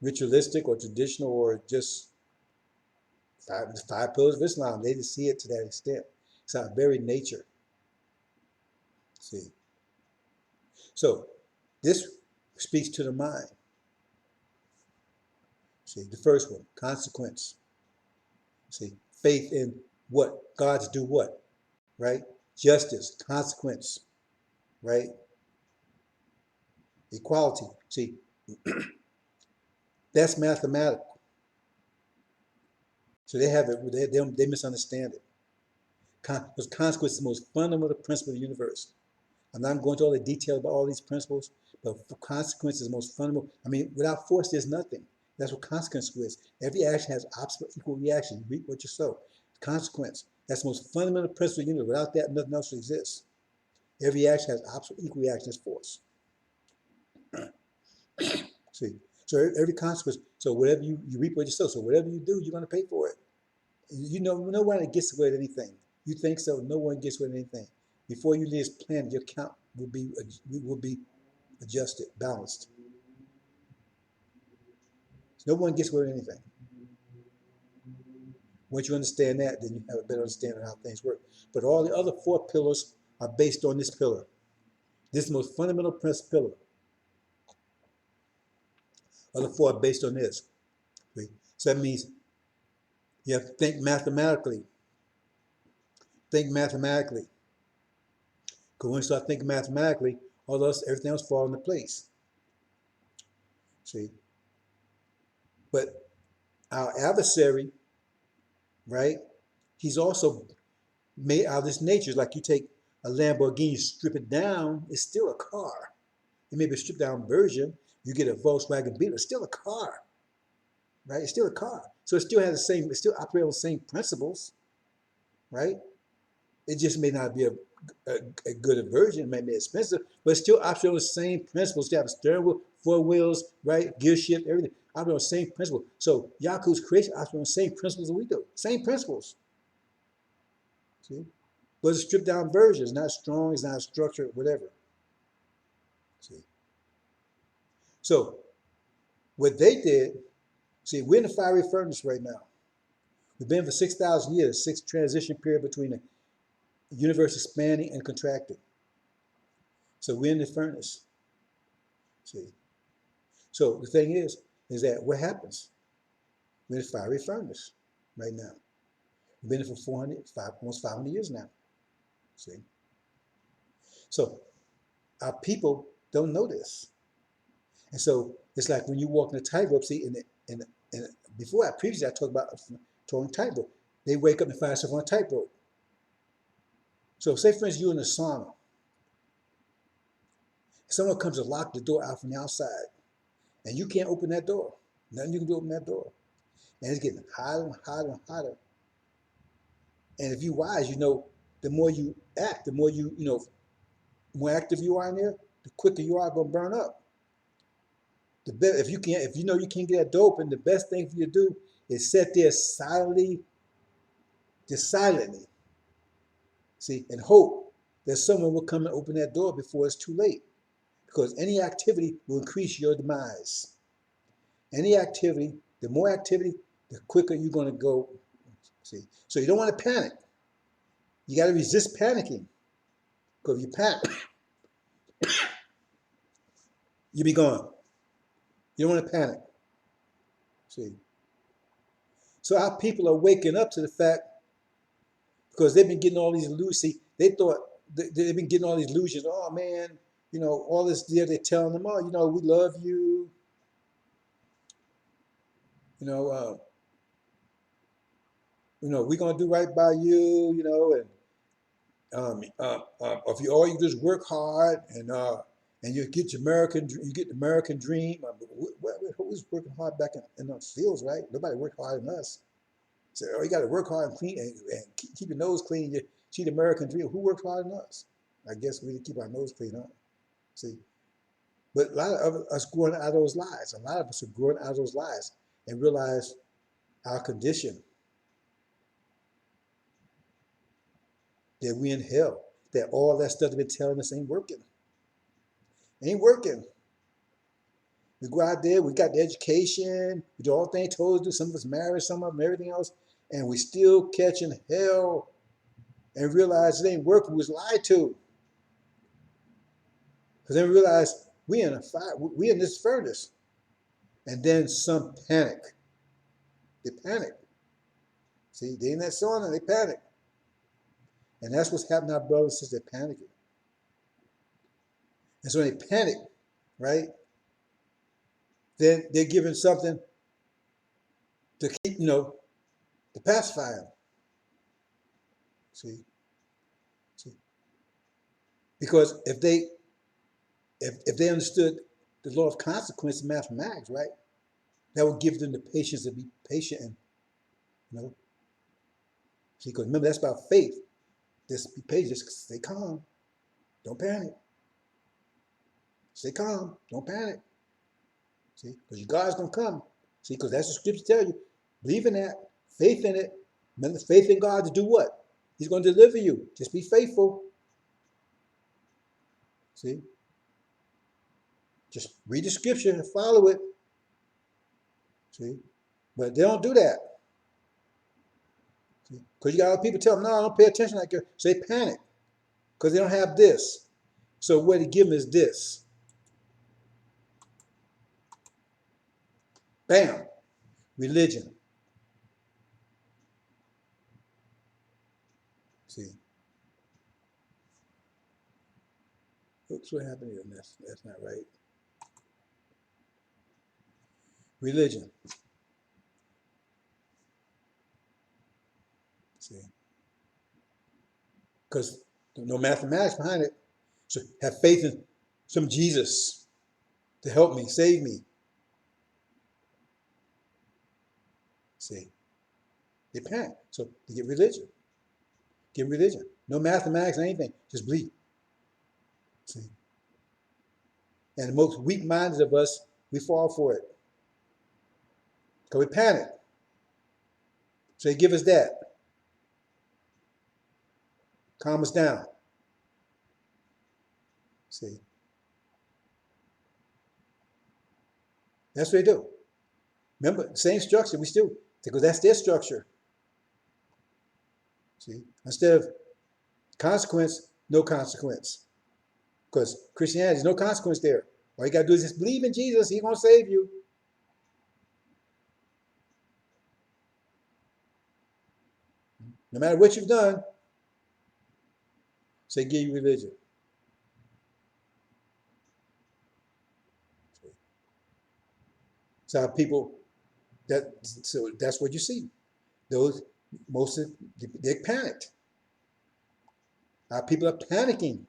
ritualistic or traditional or just 5 pillars of Islam. They didn't see it to that extent. It's our very nature. See? So, this speaks to the mind. See, the first one, consequence. See, faith in what? God's do what? Right? Justice, consequence, right? Equality. See, that's mathematical. So they have it, they misunderstand it. Because consequence is the most fundamental principle of the universe. I'm not going into all the detail about all these principles, but consequence is the most fundamental. I mean, without force, there's nothing. That's what consequence is. Every action has opposite equal reaction. You reap what you sow. Consequence. That's the most fundamental principle of the universe. Without that, nothing else exists. Every action has opposite equal reaction as force. See, so every consequence. So whatever you reap what you sow. So whatever you do, you're going to pay for it. You know, no one gets away with anything. You think so? No one gets away with anything. Before you leave this planet, your count will be adjusted, balanced. No one gets away with anything. Once you understand that, then you have a better understanding of how things work. But all the other 4 pillars are based on this pillar. This is the most fundamental pillar. Other 4 are based on this. So that means you have to think mathematically. Think mathematically. Because when you start thinking mathematically, everything else falls into place. See? But our adversary, right? He's also made out of this nature. It's like you take a Lamborghini, strip it down, it's still a car. It may be a stripped down version. You get a Volkswagen Beetle, it's still a car, right? It's still a car. So it still has the same, it still operates on the same principles, right? It just may not be a good version, maybe expensive, but it's still operating on the same principles. You have a steering wheel, four wheels, right? Gear shift, everything. Operating on the same principle. So Yaku's creation operates on the same principles that we do. Same principles. See? But it's a stripped down version. It's not strong, it's not structured, whatever. See? So what they did, see, we're in the fiery furnace right now. We've been for 6,000 years, sixth transition period between the universe expanding and contracting. So we're in the furnace. See? So the thing is that what happens? We're in the fiery furnace right now. We've been in it for almost 500 years now. See? So our people don't know this. And so it's like when you walk in a tightrope, see, before previously I talked about towing tightrope. They wake up and find themselves on a tightrope. So say for instance you're in a sauna. Someone comes to lock the door out from the outside, and you can't open that door. Nothing you can do to open that door. And it's getting hotter and hotter and hotter. And if you're wise, you know, the more you act, the more more active you are in there, the quicker you are going to burn up. The best, if you know you can't get that door open, the best thing for you to do is sit there silently, just silently, see, and hope that someone will come and open that door before it's too late. Because any activity will increase your demise. Any activity, the more activity, the quicker you're going to go. See, so you don't want to panic. You got to resist panicking. Because if you panic, you'll be gone. You don't want to panic. See, so our people are waking up to the fact, because they've been getting all these illusions. See, they thought they've been getting all these illusions. Oh man, you know, all this there they're telling them, oh, you know, we love you. You know, we're gonna do right by you. You know, and if you all you do is work hard and you get the American dream. Who's working hard back in those fields, right? Nobody worked hard than us. So you got to work hard and clean and keep your nose clean. You see the American dream. Who works harder than us? I guess we keep our nose clean, huh? See, but a lot of us growing out of those lies. A lot of us are growing out of those lies and realize our condition, that we in hell, that all that stuff they've been telling us ain't working. Ain't working. We go out there, we got the education, we do all the things told us to do. Some of us married, some of them everything else, and we still catching hell and realize it ain't working. We was lied to. Because then we realize we in a fire, we in this furnace. And then some panic. They panic. See, they in that sauna, they panic. And that's what's happening to our brothers and sisters, they're panicking. And so when they panic, right, then they're given something to keep, to pacify them. See? Because if they understood the law of consequence in mathematics, right, that would give them the patience to be patient and, see, because remember, that's about faith. Just be patient, just stay calm. Don't panic. Stay calm. Don't panic. See, because your God's going to come. See, because that's what scripture tell you. Believe in that. Faith in it. Remember, faith in God to do what? He's going to deliver you. Just be faithful. See? Just read the scripture and follow it. See? But they don't do that. Because you got other people tell them, no, don't pay attention like that. So they panic. Because they don't have this. So what they give them is this. Bam. Religion. See? Oops, what happened here? That's not right. Religion. See? Because no mathematics behind it. So have faith in some Jesus to help me, save me. See? They panic. So they get religion. Get religion. No mathematics, anything. Just believe. See? And the most weak-minded of us, we fall for it. Because we panic. So they give us that. Calm us down. See? That's what they do. Remember, same structure, we still, because that's their structure. See? Instead of consequence, no consequence. Because Christianity, there's no consequence there. All you got to do is just believe in Jesus. He's going to save you. No matter what you've done, say, give you religion. So people, so that's what you see. Those, most of, they're panicked. Our people are panicking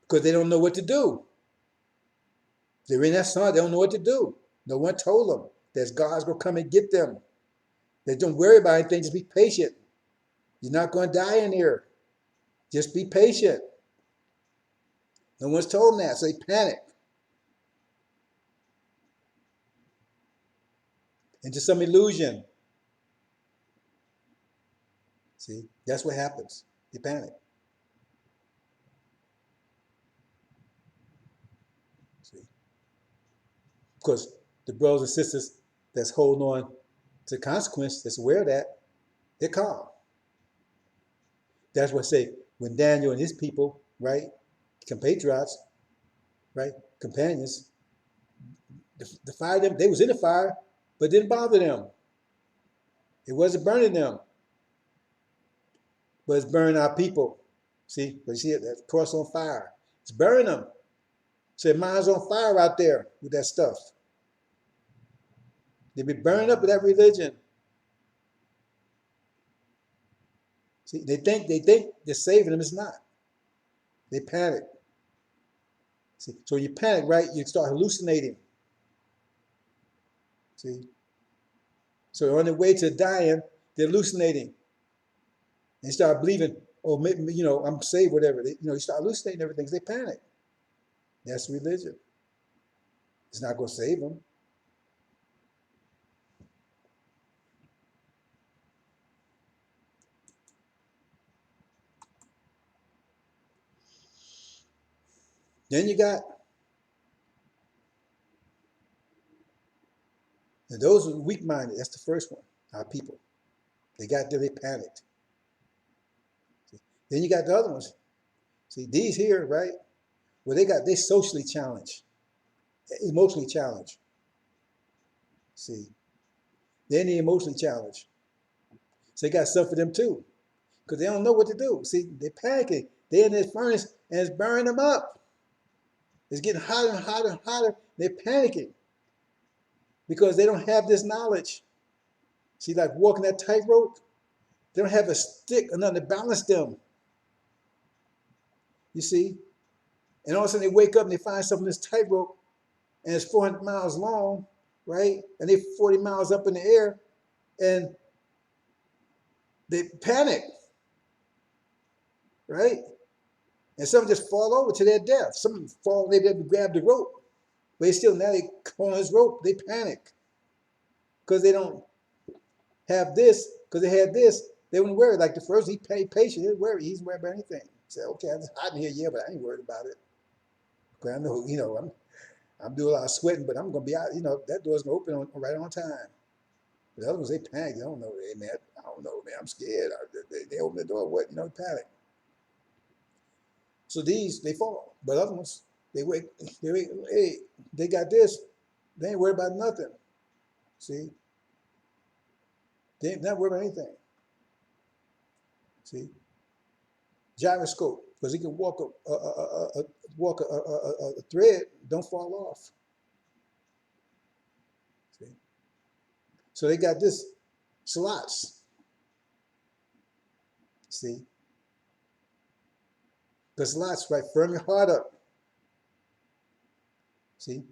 because they don't know what to do. They're in that sun, they don't know what to do. No one told them that God's going to come and get them. They don't worry about anything, just be patient. You're not going to die in here. Just be patient. No one's told them that, so they panic. Into some illusion. See, that's what happens. They panic. See, because the brothers and sisters that's holding on to consequence, that's aware of that, they're calm. That's what I say, when Daniel and his people, right, compatriots, right, companions, the fire, they was in the fire, but it didn't bother them. It wasn't burning them, but it's burning our people. See, but you see it, that cross on fire. It's burning them. So their mind's on fire out there with that stuff. They be burning up with that religion. See, they think they're saving them. It's not. They panic. See, so when you panic, right, you start hallucinating. See, so on their way to dying, they're hallucinating. They start believing, oh, maybe, you know, I'm saved, whatever. They, you start hallucinating everything. They panic. That's religion. It's not going to save them. Then you got, and those are weak-minded. That's the first one. Our people. They got there, they panicked. See? Then you got the other ones. See, these here, right? Well, they socially challenged, emotionally challenged. See, they're the emotionally challenged. So they got stuff for them too, because they don't know what to do. See, they're panicking. They're in this furnace and it's burning them up. It's getting hotter and hotter and hotter. They're panicking because they don't have this knowledge. See, like walking that tightrope, they don't have a stick or nothing to balance them. You see? And all of a sudden they wake up and they find something this tightrope and it's 400 miles long, right? And they're 40 miles up in the air and they panic, right? And some just fall over to their death. Some fall, they grab the rope, but now they on this rope, they panic because they don't have this, because they had this, they wouldn't worry. Like the first, he paid patient, he's worried about anything. He said, okay, I'm just hiding here, yeah, but I ain't worried about it. Because I know, I'm doing a lot of sweating, but I'm going to be out, that door's going to open right on time. The other ones, they panic. They don't know, hey, man, I don't know, man, I'm scared. They open the door, what, panic. So these, they fall. But other ones, they wait, hey, they got this. They ain't worried about nothing. See? They ain't not worried about anything. See? Gyroscope, because he can walk a thread, don't fall off. See? So they got this slots. See? The slots, right? Firm your heart up. See?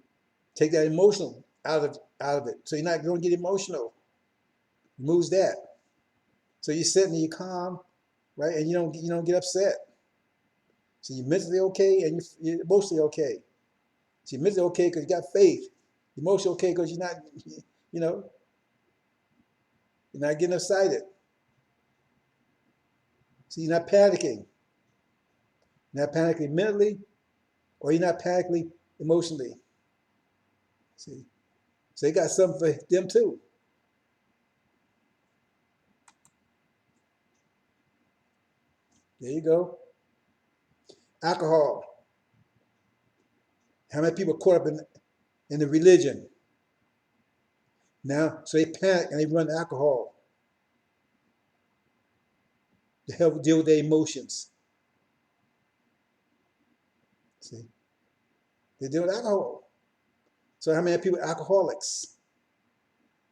Take that emotional out of it. So you're not going to get emotional. Removes that. So you're sitting there, you're calm, right? And you don't get upset. So you're mentally okay and you're emotionally okay. So you're mentally okay because you got faith. You're emotionally okay because you know, you're not getting excited. So you're not panicking. You're not panicking mentally, or you're not panicking emotionally. See, so they got something for them too. There you go. Alcohol. How many people are caught up in the religion now? So they panic and they run to alcohol to help deal with their emotions. See, they deal with alcohol. So how many people are alcoholics?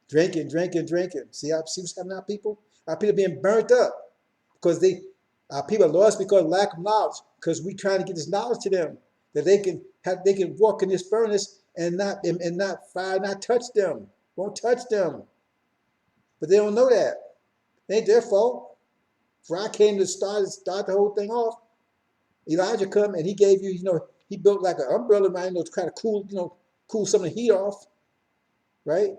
Drinking, drinking, drinking. See what's happening to our people? Our people being burnt up because our people are lost because of lack of knowledge. Because we trying to get this knowledge to them that they can walk in this furnace and not fire not touch them, won't touch them. But they don't know that. It ain't their fault. Fry came to start the whole thing off. Elijah come and he gave you, he built like an umbrella around, to kind of cool some of the heat off, right?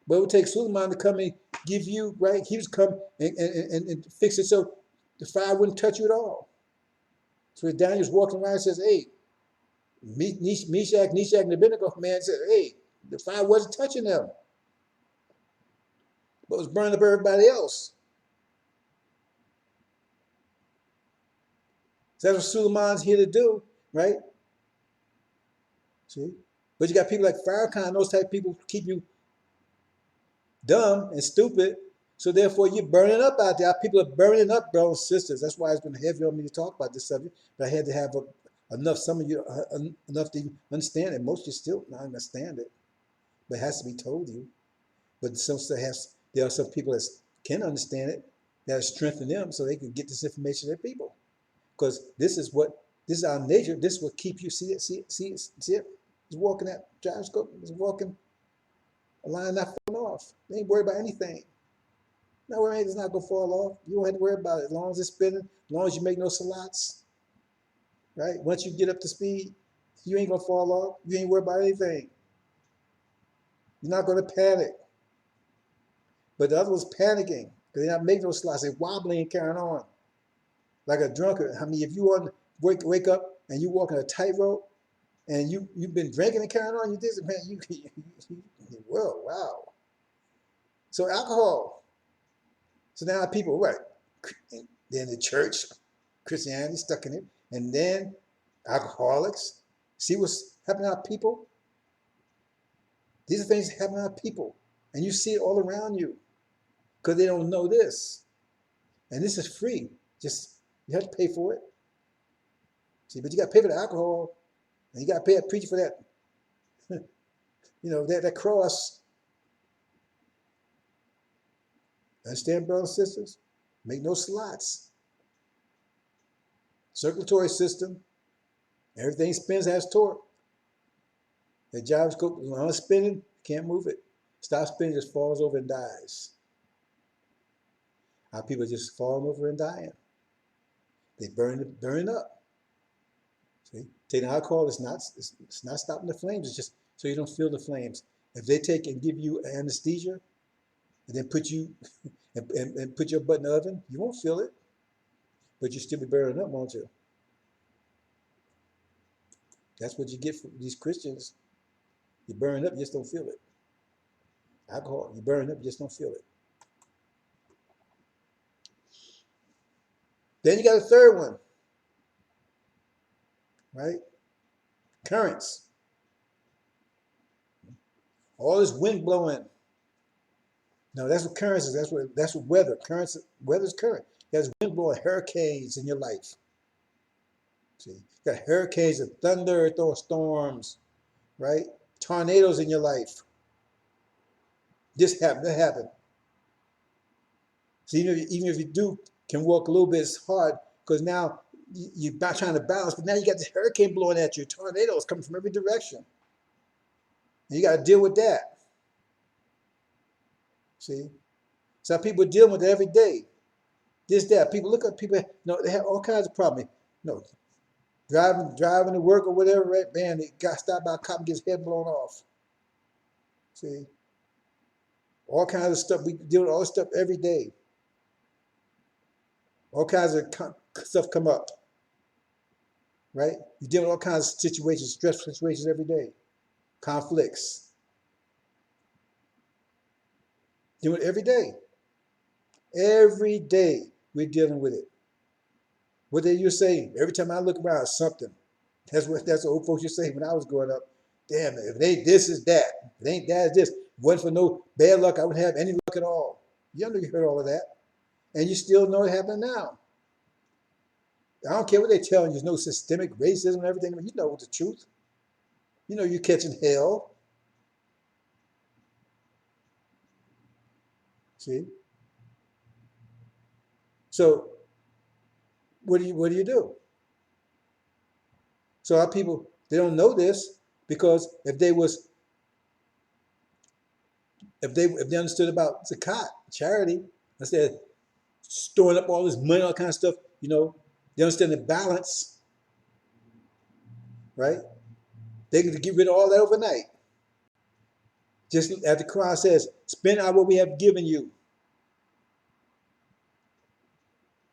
But it would take Suleiman to come and give you, right? He was come and fix it so the fire wouldn't touch you at all. So Daniel's walking around and says, hey, Meshach, and Abednego, man said, hey, the fire wasn't touching them, but it was burning up everybody else. So that's what Suleiman's here to do, right? See? But you got people like Farrakhan, those type of people keep you dumb and stupid. So therefore, you're burning up out there. People are burning up, brothers and sisters. That's why it's been heavy on me to talk about this subject. But I had to have enough, some of you, enough to understand it. Most of you still not understand it, but it has to be told you. But there are some people that can understand it, that strengthen them so they can get this information to their people. Because this is our nature. This is what keep you. See it. It's walking that gyroscope. It's walking a line not falling off. They ain't worried about anything. Not worried it's not gonna fall off. You don't have to worry about it as long as it's spinning, as long as you make no salats, right? Once you get up to speed, you ain't gonna fall off. You ain't worried about anything. You're not gonna panic. But the other was panicking because they're not making no salats. They're wobbling and carrying on like a drunkard. I mean, if you wake up and you walk on a tightrope and you've been drinking and carrying on, you did, man, whoa, wow. So alcohol. So now people, right? Then the church, Christianity stuck in it, and then alcoholics. See what's happening to our people? These are things that happen to our people, and you see it all around you because they don't know this. And this is free. Just you have to pay for it. See, but you got to pay for the alcohol, and you got to pay a preacher for that. That cross. Understand, brothers and sisters? Make no slots. Circulatory system. Everything spins, has torque. The gyroscope, when it's spinning, can't move it. Stop spinning, just falls over and dies. Our people just falling over and dying. They burn up. See, taking alcohol it's not stopping the flames. It's just so you don't feel the flames. If they take and give you anesthesia, and then put you and put your butt in the oven, you won't feel it, but you still be burning up, won't you? That's what you get from these Christians. You burn up, you just don't feel it. Alcohol, you burn up, you just don't feel it. Then you got a third one, right? Currents. All this wind blowing. No, that's what currents is. That's what weather. Weather's current. There's wind blowing, hurricanes in your life. See, you got hurricanes and thunder, storms, right? Tornadoes in your life. This happened, that happened. So even if you can walk a little bit, it's hard because now you're not trying to balance, but now you got this hurricane blowing at you, tornadoes coming from every direction. And you got to deal with that. See? So people are dealing with it every day. this, that. People look at people, they have all kinds of problems. No, driving to work or whatever, right? Man, they got stopped by a cop and gets his head blown off. See, all kinds of stuff. We deal with all this stuff every day. All kinds of stuff come up, right? You deal with all kinds of situations, stressful situations every day, conflicts. Deal with it every day. Every day we're dealing with it. What they used to say, every time I look around, something. That's what old folks used to say when I was growing up. Damn, if it ain't this, is that. If it ain't that, it's this. If it wasn't for no bad luck, I wouldn't have any luck at all. You know, you heard all of that. And you still know it happening now. I don't care what they're telling you, there's no systemic racism and everything. You know the truth. You know you're catching hell. See? So what do you do? So our people, they don't know this because if they understood about zakat, charity, instead of storing up all this money, all kind of stuff, they understand the balance, right? They can get rid of all that overnight. Just as the Quran says, spend out what we have given you.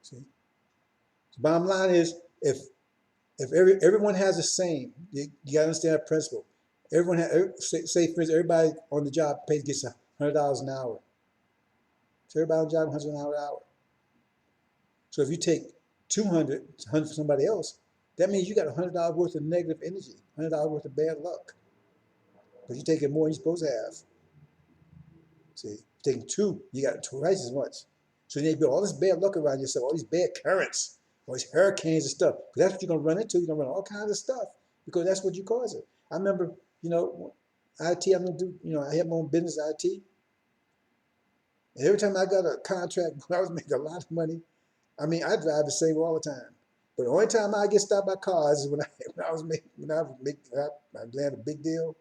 See? The bottom line is, if everyone has the same, you gotta understand that principle. Everyone say for instance, everybody on the job gets $100 an hour. So everybody on the job $100 an hour. So if you take 200 for somebody else, that means you got $100 worth of negative energy, $100 worth of bad luck. But you're taking more than you're supposed to have. See, taking two, you got twice as much. So you need to build all this bad luck around yourself, all these bad currents, all these hurricanes and stuff. Because that's what you're gonna run into. You're gonna run all kinds of stuff because that's what you cause it. I remember, IT. I'm gonna do. I had my own business, IT, and every time I got a contract, I was making a lot of money. I mean, I drive the same all the time. But the only time I get stopped by cars is when I land a big deal.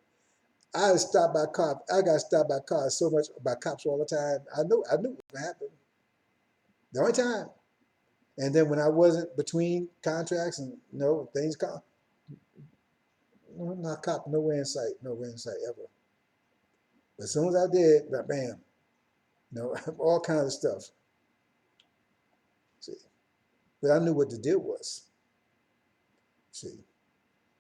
I got stopped by cars so much by cops all the time. I knew it would happen. The only time. And then when I wasn't between contracts and things come, I'm not cop, nowhere in sight ever. But as soon as I did, bam, all kinds of stuff. See, but I knew what the deal was. See,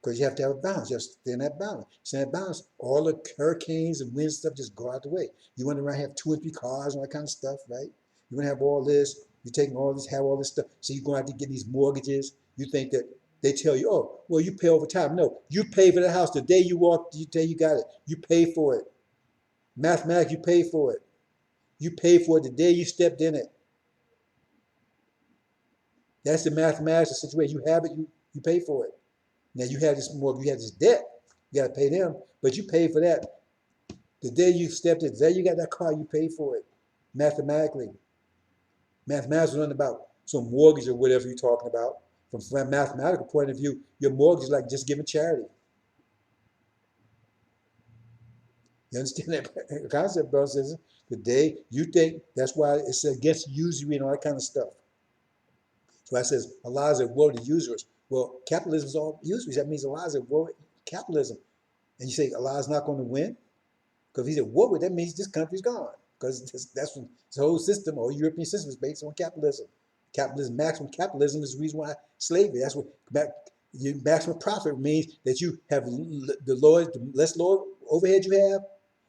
because you have to have a balance. You have to stay in that balance. Stay in that balance. All the hurricanes and wind stuff just go out the way. You want to have 2 or 3 cars and all that kind of stuff, right? You want to have all this. You're taking all this, have all this stuff. So you're going to have to get these mortgages. You think that they tell you, oh, well, you pay over time. No, you pay for the house the day you walk. You day you got it. You pay for it. Mathematics, you pay for it. You pay for it the day you stepped in it. That's the mathematics of the situation. You have it. You pay for it. Now you have this mortgage, you have this debt, you got to pay them, but you pay for that. The day you stepped in, the day you got that car, you pay for it mathematically. Mathematics is not about some mortgage or whatever you're talking about. From a mathematical point of view, your mortgage is like just giving charity. You understand that concept, brother? Says the day you think, that's why it's against usury and all that kind of stuff. So I says Allah is a world of users. Well, capitalism is all usury. That means Allah is a world capitalism. And you say Allah's not going to win? Because if he's at war with, that means this country's gone. Because that's when the whole system, or European system, is based on capitalism. Maximum capitalism is the reason why slavery. That's what maximum profit means, that you have the less overhead you have,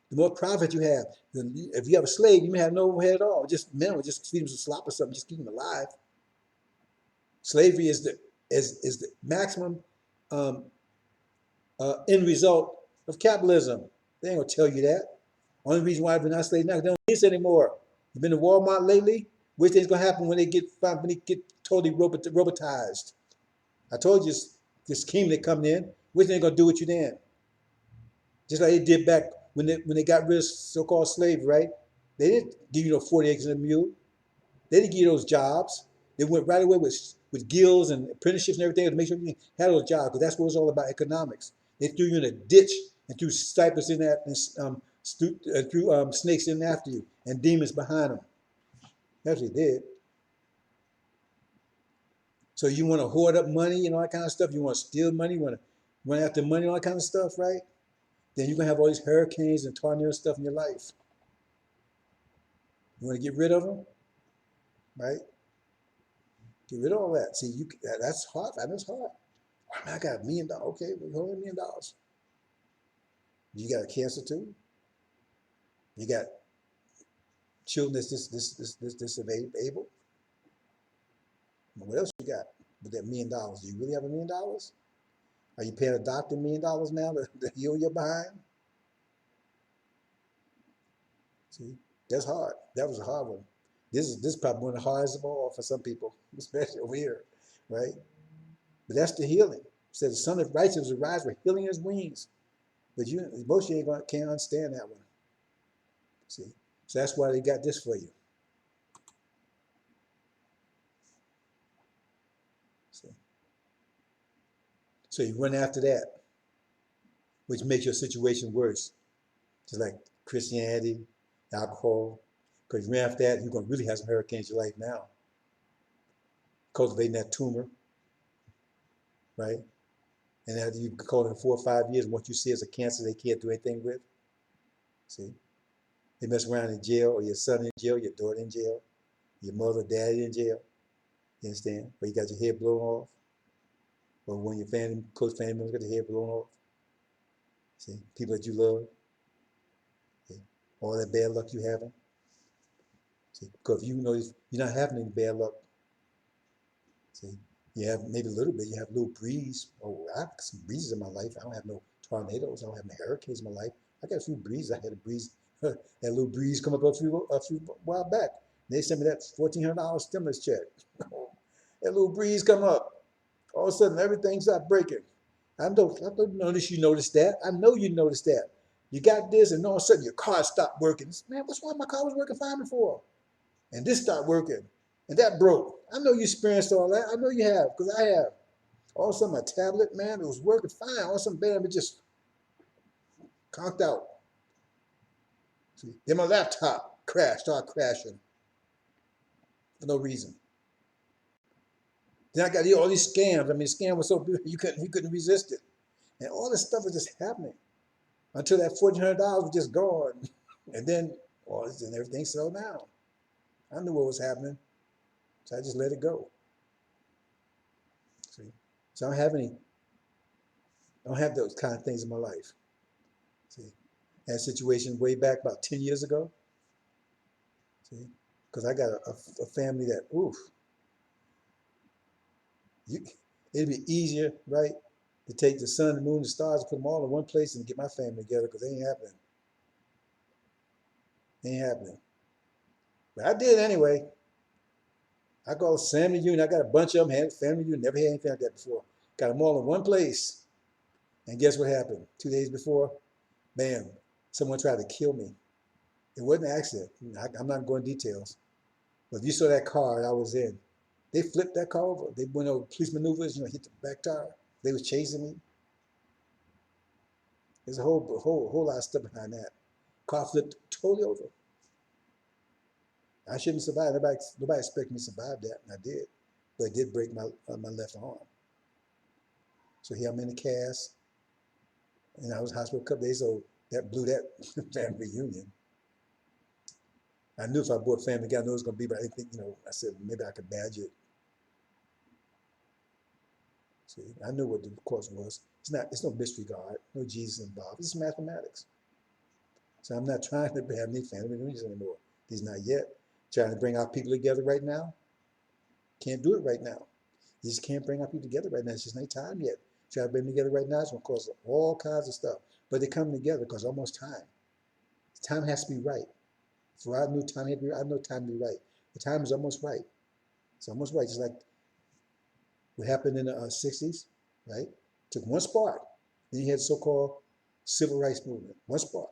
the more profit you have. If you have a slave, you may have no overhead at all. Just minimum, just feed him some slop or something, just keep him alive. Slavery is the maximum end result of capitalism. They ain't gonna tell you that. Only reason why we're not slaves now, they don't need this anymore. You've been to Walmart lately? What do you think's gonna happen when they get totally robotized? I told you this scheme that come in. What do you think they're gonna do with you then? Just like they did back when they got rid of so-called slavery, right? They didn't give you 40 acres and a mule. They didn't give you those jobs. They went right away with guilds and apprenticeships and everything to make sure you had those jobs, because that's what it was all about, economics. They threw you in a ditch and threw snipers in that and threw snakes in after you and demons behind them. That's what they did. So you want to hoard up money and all that kind of stuff. You want to steal money. You want to run after money and all that kind of stuff, right? Then you're going to have all these hurricanes and tornadoes and stuff in your life. You want to get rid of them, right? Get rid of all that. See, that's hard. I know it's hard. I got $1 million. Okay, well, hold $1 million. You got a cancer too. You got children that's disabled. What else you got with that $1 million? Do you really have $1 million? Are you paying a doctor $1 million now to heal your behind? See, that's hard. That was a hard one. This is probably one of the hardest of all for some people, especially over here, right? But that's the healing. It says the Son of Righteousness will rise with healing his wings. But most of you can't understand that one. See, so that's why they got this for you. See? So you run after that, which makes your situation worse. Just like Christianity, alcohol. Because you run after that, you're going to really have some hurricanes in your life now. Cultivating that tumor, right? And after you call it 4 or 5 years, what you see as a cancer they can't do anything with. See? They mess around in jail, or your son in jail, your daughter in jail, your mother, daddy in jail. You understand? Or you got your head blown off. Or when your close family members got their head blown off. See? People that you love. See? All that bad luck you having. See? Because you know you're not having any bad luck. See? You have maybe a little bit. You have a little breeze. Oh, I have some breezes in my life. I don't have no tornadoes. I don't have no hurricanes in my life. I got a few breezes. I had a breeze, that little breeze come up a few while back. They sent me that $1,400 stimulus check. That little breeze come up. All of a sudden, everything started breaking. I don't notice you noticed that. I know you noticed that. You got this, and all of a sudden your car stopped working. Man, what's wrong? My car was working fine before. And this stopped working. And that broke. I know you experienced all that. I know you have, because I have. All of a sudden, my tablet, man, it was working fine. All of a sudden, bam, it just conked out. See? Then my laptop started crashing for no reason. Then I got all these scams. I mean, the scam was so big you couldn't resist it. And all this stuff was just happening until that $1,400 was just gone. And then everything settled down. I knew what was happening, so I just let it go. See? So I don't have those kind of things in my life. See? I had a situation way back about 10 years ago. See? Because I got a family that, oof, it'd be easier, right, to take the sun, the moon, the stars, and put them all in one place and get my family together, because it ain't happening. It ain't happening. But I did anyway. I called family reunion. I got a bunch of them, had family reunion, never had anything like that before. Got them all in one place. And guess what happened? 2 days before, bam, someone tried to kill me. It wasn't an accident. I'm not going into details. But if you saw that car I was in, they flipped that car over. They went over police maneuvers, hit the back tire. They was chasing me. There's a whole lot of stuff behind that. Car flipped totally over. I shouldn't survive. Nobody expected me to survive that, and I did. But it did break my left arm. So here I'm in the cast, and I was in the hospital a couple days, so that blew that family reunion. I knew if I brought family together, I knew it was going to be, but I didn't think, I said maybe I could badge it. See, I knew what the course was. It's no mystery God, no Jesus involved. It's mathematics. So I'm not trying to have any family reunions anymore. He's not yet. Trying to bring our people together right now. Can't do it right now. You just can't bring our people together right now. It's just not time yet. Try to bring them together right now. It's going to cause all kinds of stuff. But they're coming together because it's almost time. Time has to be right. For I knew time had to be, I know time to be right. The time is almost right. It's almost right. Just like what happened in the 60s, right? Took one spark. Then you had the so-called civil rights movement. One spark.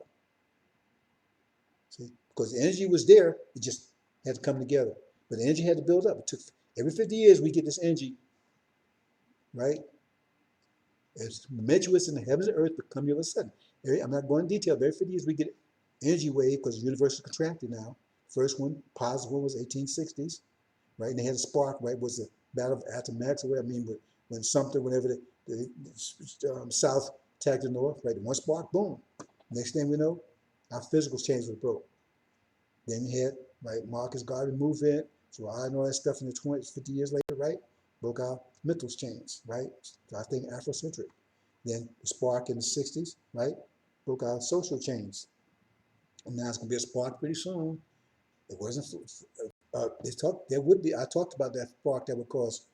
See? Because the energy was there, it just had to come together. But the energy had to build up. It took every 50 years we get this energy, right? It's tumultuous in the heavens and earth, but come here all of a sudden. I'm not going in detail. Every 50 years we get energy wave because the universe is contracted now. First one, positive one, was 1860s, right? And they had a spark, right? Was the Battle of Appomattox, or whatever. I mean, when Sumter, whenever the South attacked the North, right? One spark, boom. Next thing we know, our physical chains were broke. Then you had, right, Marcus Garvey move in, so I know that stuff in the 20s, 50 years later, right? Broke our mental chains, right? So I think Afrocentric. Then the spark in the 60s, right? Broke our social chains. And now it's going to be a spark pretty soon. It wasn't, there would be, I talked about that spark that would cause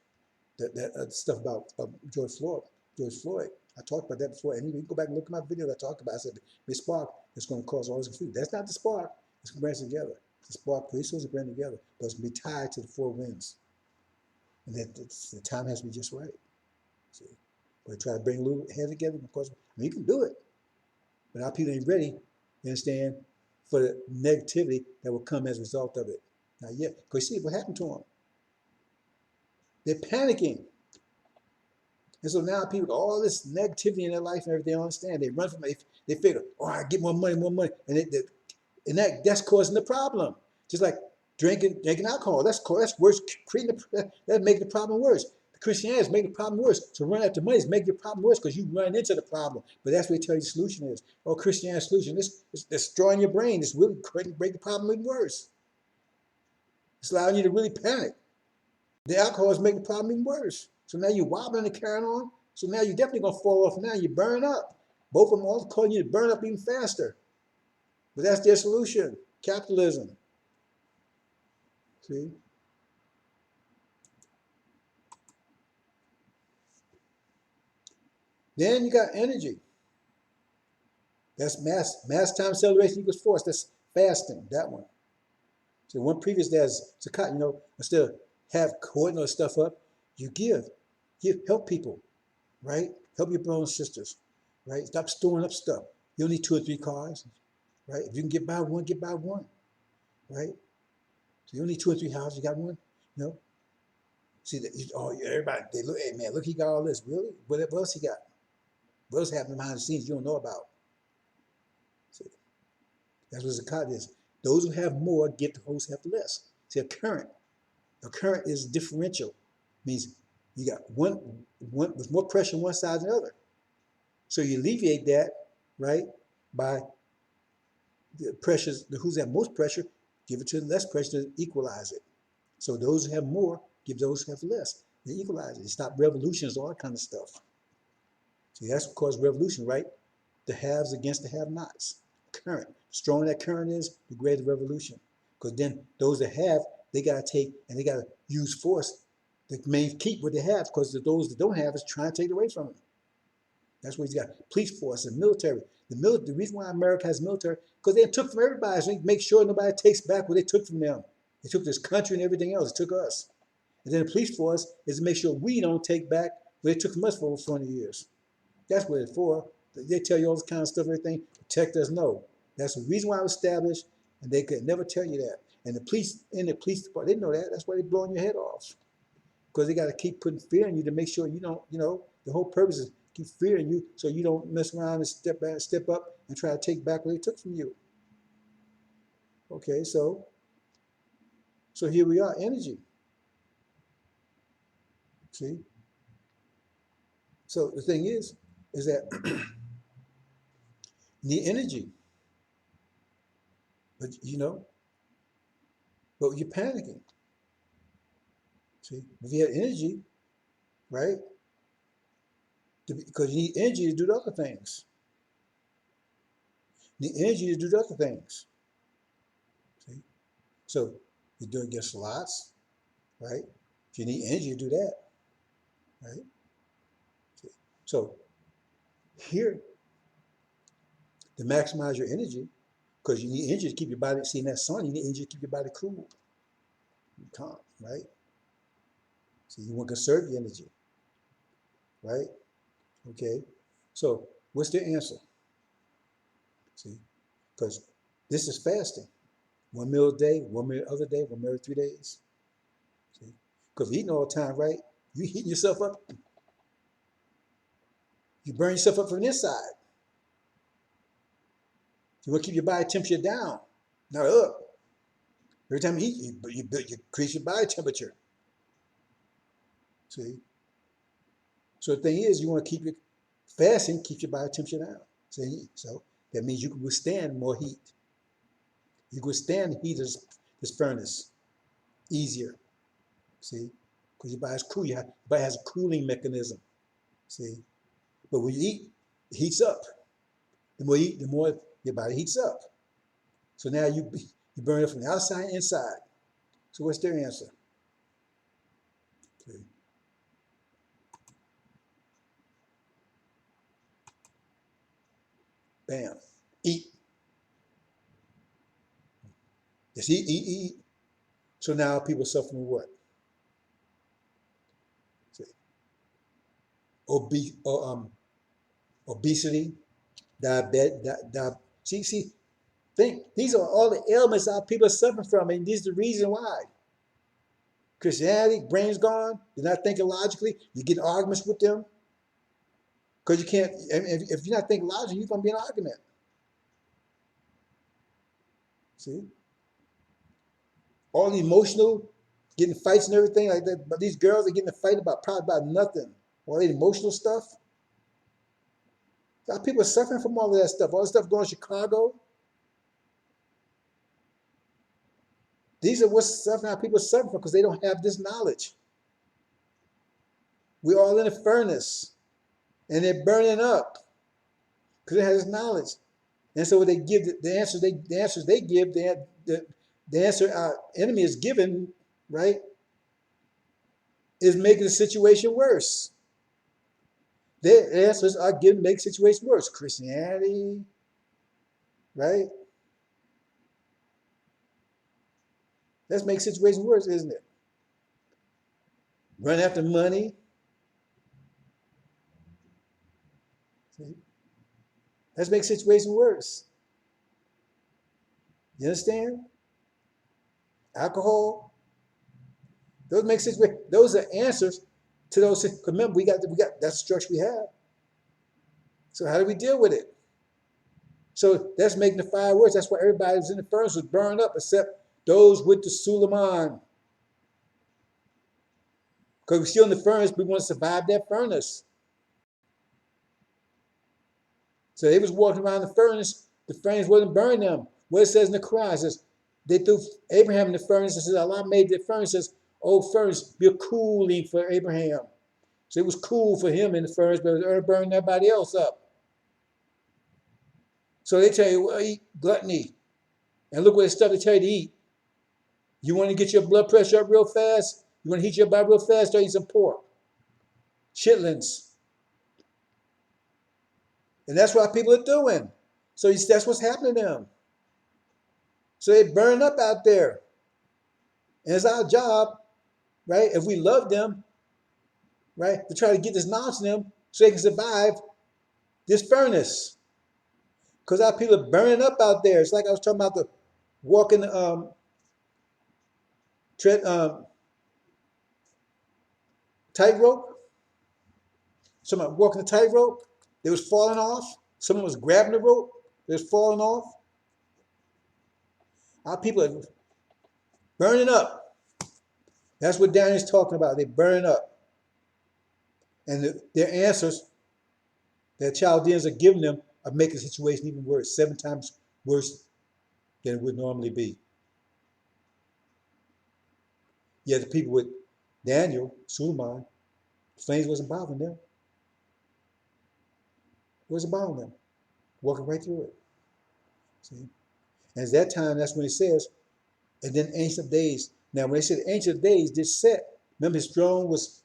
that stuff about George Floyd. I talked about that before. And you can go back and look at my video that I talked about. I said, the spark is going to cause all this confusion. That's not the spark. It's going to bring us together. The spark pretty soon is going to bring together, but it's going to be tied to the four winds. And that the time has to be just right. See? But try to bring a little head together. Of course, I mean, you can do it, but our people ain't ready, you understand, for the negativity that will come as a result of it. Not yet. Because see what happened to them. They're panicking. And so now people, all this negativity in their life and everything, they don't understand. They run from it. They figure, oh, I get more money. And that's causing the problem. Just like drinking alcohol. That's worse. That's making the problem worse. Christianity is making the problem worse. So run after money is making the problem worse because you run into the problem. But that's what they tell you the solution is. Oh, Christianity solution. It's destroying your brain. It's really make the problem even worse. It's allowing you to really panic. The alcohol is making the problem even worse. So now you're wobbling and carrying on. So now you're definitely going to fall off now. You burn up. Both of them all causing you to burn up even faster. But that's their solution. Capitalism. See? Then you got energy. That's mass time acceleration equals force. That's fasting, that one. So one previous day is Zakat, instead of have hoarding all stuff up, you give, help people, right? Help your brothers and sisters, right? Stop storing up stuff. You don't need 2 or 3 cars, right? If you can get by one, right? So you don't need 2 or 3 houses, you got one, See, everybody, they look, hey man, look, he got all this. Really? What else he got? What else happening behind the scenes you don't know about? See, that's what Zakat is. Those who have more give to those who have less. See, a current is differential. Means you got one with more pressure on one side than the other. So you alleviate that, right, by the pressures, who's at most pressure, give it to the less pressure to equalize it. So those who have more, give those who have less. They equalize it. They stop revolutions, all that kind of stuff. See, that's what caused revolution, right? The haves against the have-nots. Current. The stronger that current is, the greater the revolution. Because then those that have, they got to take and they got to use force to keep what they have, because those that don't have is trying to take it away from them. That's what he's got. Police force and military. The reason why America has military, because they took from everybody, so they make sure nobody takes back what they took from them. They took this country and everything else. They took us. And then the police force is to make sure we don't take back what they took from us for over 20 years. That's what it's for. They tell you all this kind of stuff, everything, protect us. No. That's the reason why it was established, and they could never tell you that. And the police in the police department, they know that. That's why they're blowing your head off. Because they got to keep putting fear in you to make sure you don't, the whole purpose is keep fearing you so you don't mess around and step up and try to take back what they took from you. Okay, so here we are, energy. See? So the thing is that you need energy. But but you're panicking. See, if you have energy, right? Because you need energy to do the other things. You need energy to do the other things. See? So you're doing your slots, right? If you need energy to do that, right? See? So here, to maximize your energy, because you need energy to keep your body, seeing that sun, you need energy to keep your body cool and calm, right? So you want to conserve your energy, right? Okay, so what's the answer? See, because this is fasting. 1 meal a day, 1 meal the other day, 1 meal every 3 days. See, because eating all the time, right? You heating yourself up. You burn yourself up from the inside. You want to keep your body temperature down, not up. Every time you eat, you increase your body temperature. See? So the thing is, you want to keep your fasting, keeps your body temperature down. See? So that means you can withstand more heat. You can withstand the heat of this furnace easier. See? Because your body's cool. Your body has a cooling mechanism. See? But when you eat, it heats up. The more you eat, the more your body heats up. So now you burn it from the outside and inside. So what's their answer? See? Bam. Eat. Just eat, eat, eat. So now people suffer from what? See? Obesity, diabetes. See, think these are all the ailments our people are suffering from, and this is the reason why. Christianity, brain's gone. They're not thinking logically. You get in arguments with them because you can't. If you're not thinking logically, you're gonna be in an argument. See, all the emotional, getting fights and everything like that. But these girls are getting a fight about probably about nothing. All the emotional stuff. Our people are suffering from all of that stuff. All the stuff going on in Chicago. These are what's suffering. Our people are suffering from because they don't have this knowledge. We're all in a furnace, and they're burning up because they have this knowledge. And so what they give, the answers they give, the answer our enemy is given, right, is making the situation worse. Their answers are given make the situation worse. Christianity, right? Let's make situations worse, isn't it? Run after money. See? Let's make situations worse. You understand? Alcohol. Those make situations. Those are answers to those. Remember, we got that's the structure we have. So how do we deal with it? So that's making the fire worse. That's why everybody was in the furnace was burned up, except those with the Suleiman. Because we're still in the furnace, we want to survive that furnace. So they was walking around the furnace wasn't burning them. What it says in the Quran, it says, they threw Abraham in the furnace and says, Allah made the furnace, says, oh furnace, be a cooling for Abraham. So it was cool for him in the furnace, but it was burning everybody else up. So they tell you, well, eat gluttony. And look what the stuff they tell you to eat. You want to get your blood pressure up real fast? You want to heat your body real fast? Start eating some pork. Chitlins. And that's what people are doing. So that's what's happening to them. So they burn up out there. And it's our job, right, if we love them, right, to try to get this knowledge to them so they can survive this furnace. Because our people are burning up out there. It's like I was talking about the walking tightrope. Someone walking the tightrope, they was falling off. Someone was grabbing the rope, they was falling off. Our people are burning up. That's what Daniel's talking about. They burn up. And their answers that Chaldeans are giving them are making the situation even worse, 7 times worse than it would normally be. Yet the people with Daniel, Suleiman, the flames wasn't bothering them. It wasn't bothering them. Walking right through it. See? And at that time, that's when it says, and then Ancient of Days. Now, when they said Ancient of Days, this set, remember his throne was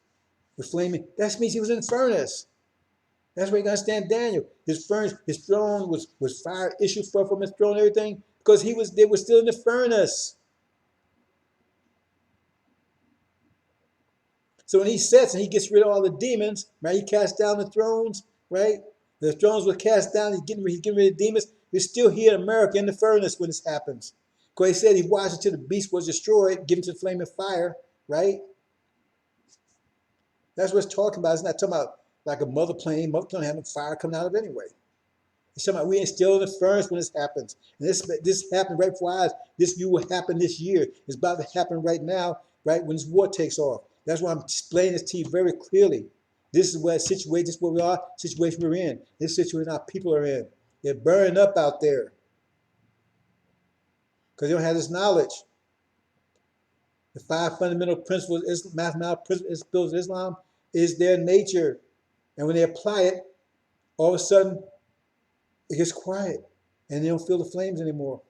flaming. That means he was in the furnace. That's where you understand Daniel. His throne was fire issued from his throne and everything, because they were still in the furnace. So when he sets and he gets rid of all the demons, right? He casts down the thrones, right? The thrones were cast down. He's getting rid of the demons. We're still here in America in the furnace when this happens. Because he said he watched until the beast was destroyed, given to the flame of fire, right? That's what it's talking about. It's not talking about like a mother plane. Mother plane having fire coming out of it anyway. It's talking about we ain't still in the furnace when this happens. And this happened right before our eyes. This view will happen this year. It's about to happen right now, right, when this war takes off. That's why I'm explaining this to you very clearly. This is what situation, this is where we are, situation we're in. This situation our people are in. They're burning up out there because they don't have this knowledge. The five fundamental principles, mathematical principles of Islam is their nature. And when they apply it, all of a sudden it gets quiet and they don't feel the flames anymore.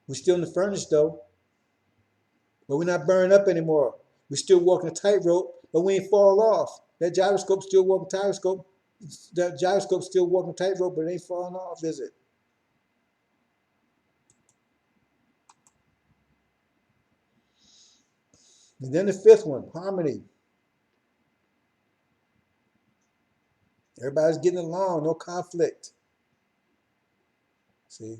We're still in the furnace though, but we're not burning up anymore. We're still walking a tightrope, but we ain't fall off. That gyroscope still walking gyroscope. That gyroscope still walking tightrope, but it ain't falling off, is it? And then the fifth one, harmony. Everybody's getting along, no conflict. See?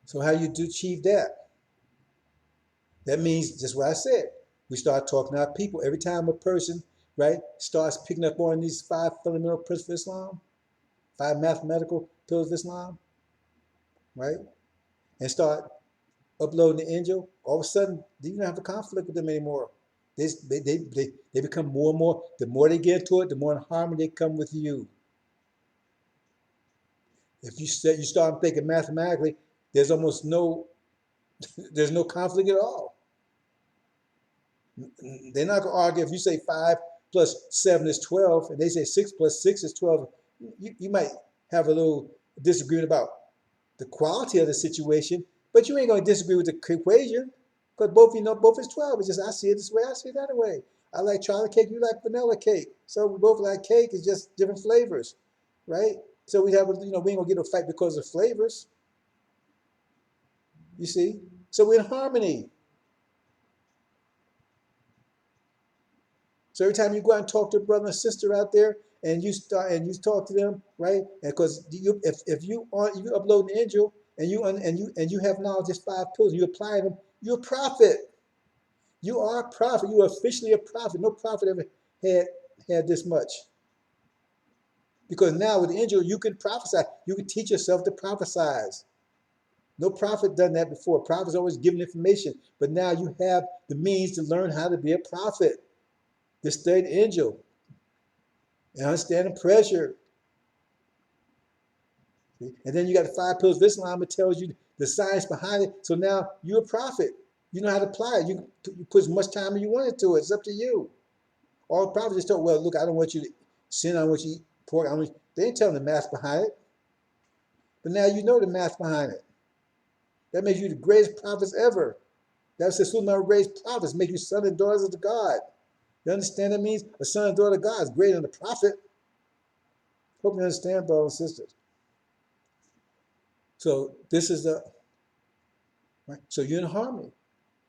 So how you do achieve that? That means just what I said. We start talking to our people. Every time a person, right, starts picking up on these five fundamental principles of Islam, five mathematical pillars of Islam, right, and start uploading the angel, all of a sudden you don't have a conflict with them anymore. They become more and more, the more they get into it, the more in harmony they come with you. If you start thinking mathematically, there's almost no, there's no conflict at all. They're not going to argue if you say 5 plus 7 is 12, and they say 6 plus 6 is 12. You might have a little disagreement about the quality of the situation, but you ain't going to disagree with the equation because both you know both is 12. It's just I see it this way, I see it that way. I like chocolate cake, you like vanilla cake. So we both like cake, it's just different flavors, right? So we have, we ain't gonna get a fight because of flavors. You see? So we're in harmony. So every time you go out and talk to a brother and sister out there, and you talk to them, right? And because if you upload an angel and you have knowledge, just 5 pillars, you apply them, you're a prophet. You are a prophet. You are officially a prophet. No prophet ever had this much. Because now with the angel, you can prophesy. You can teach yourself to prophesize. No prophet done that before. Prophets always giving information, but now you have the means to learn how to be a prophet. To study the angel and understand the pressure. And then you got the 5 pillars of Islam. It tells you the science behind it. So now you're a prophet. You know how to apply it. You put as much time as you want into it. It's up to you. All the prophets just told, well, look, I don't want you to sin. I don't want you to eat pork. They ain't telling the math behind it. But now you know the math behind it. That makes you the greatest prophets ever. That's the Sunnah raised prophets, make you sons and daughters of the God. You understand that means? A son and daughter of God is greater than a prophet. Hope you understand, brothers and sisters. So this is the, right? So you're in harmony.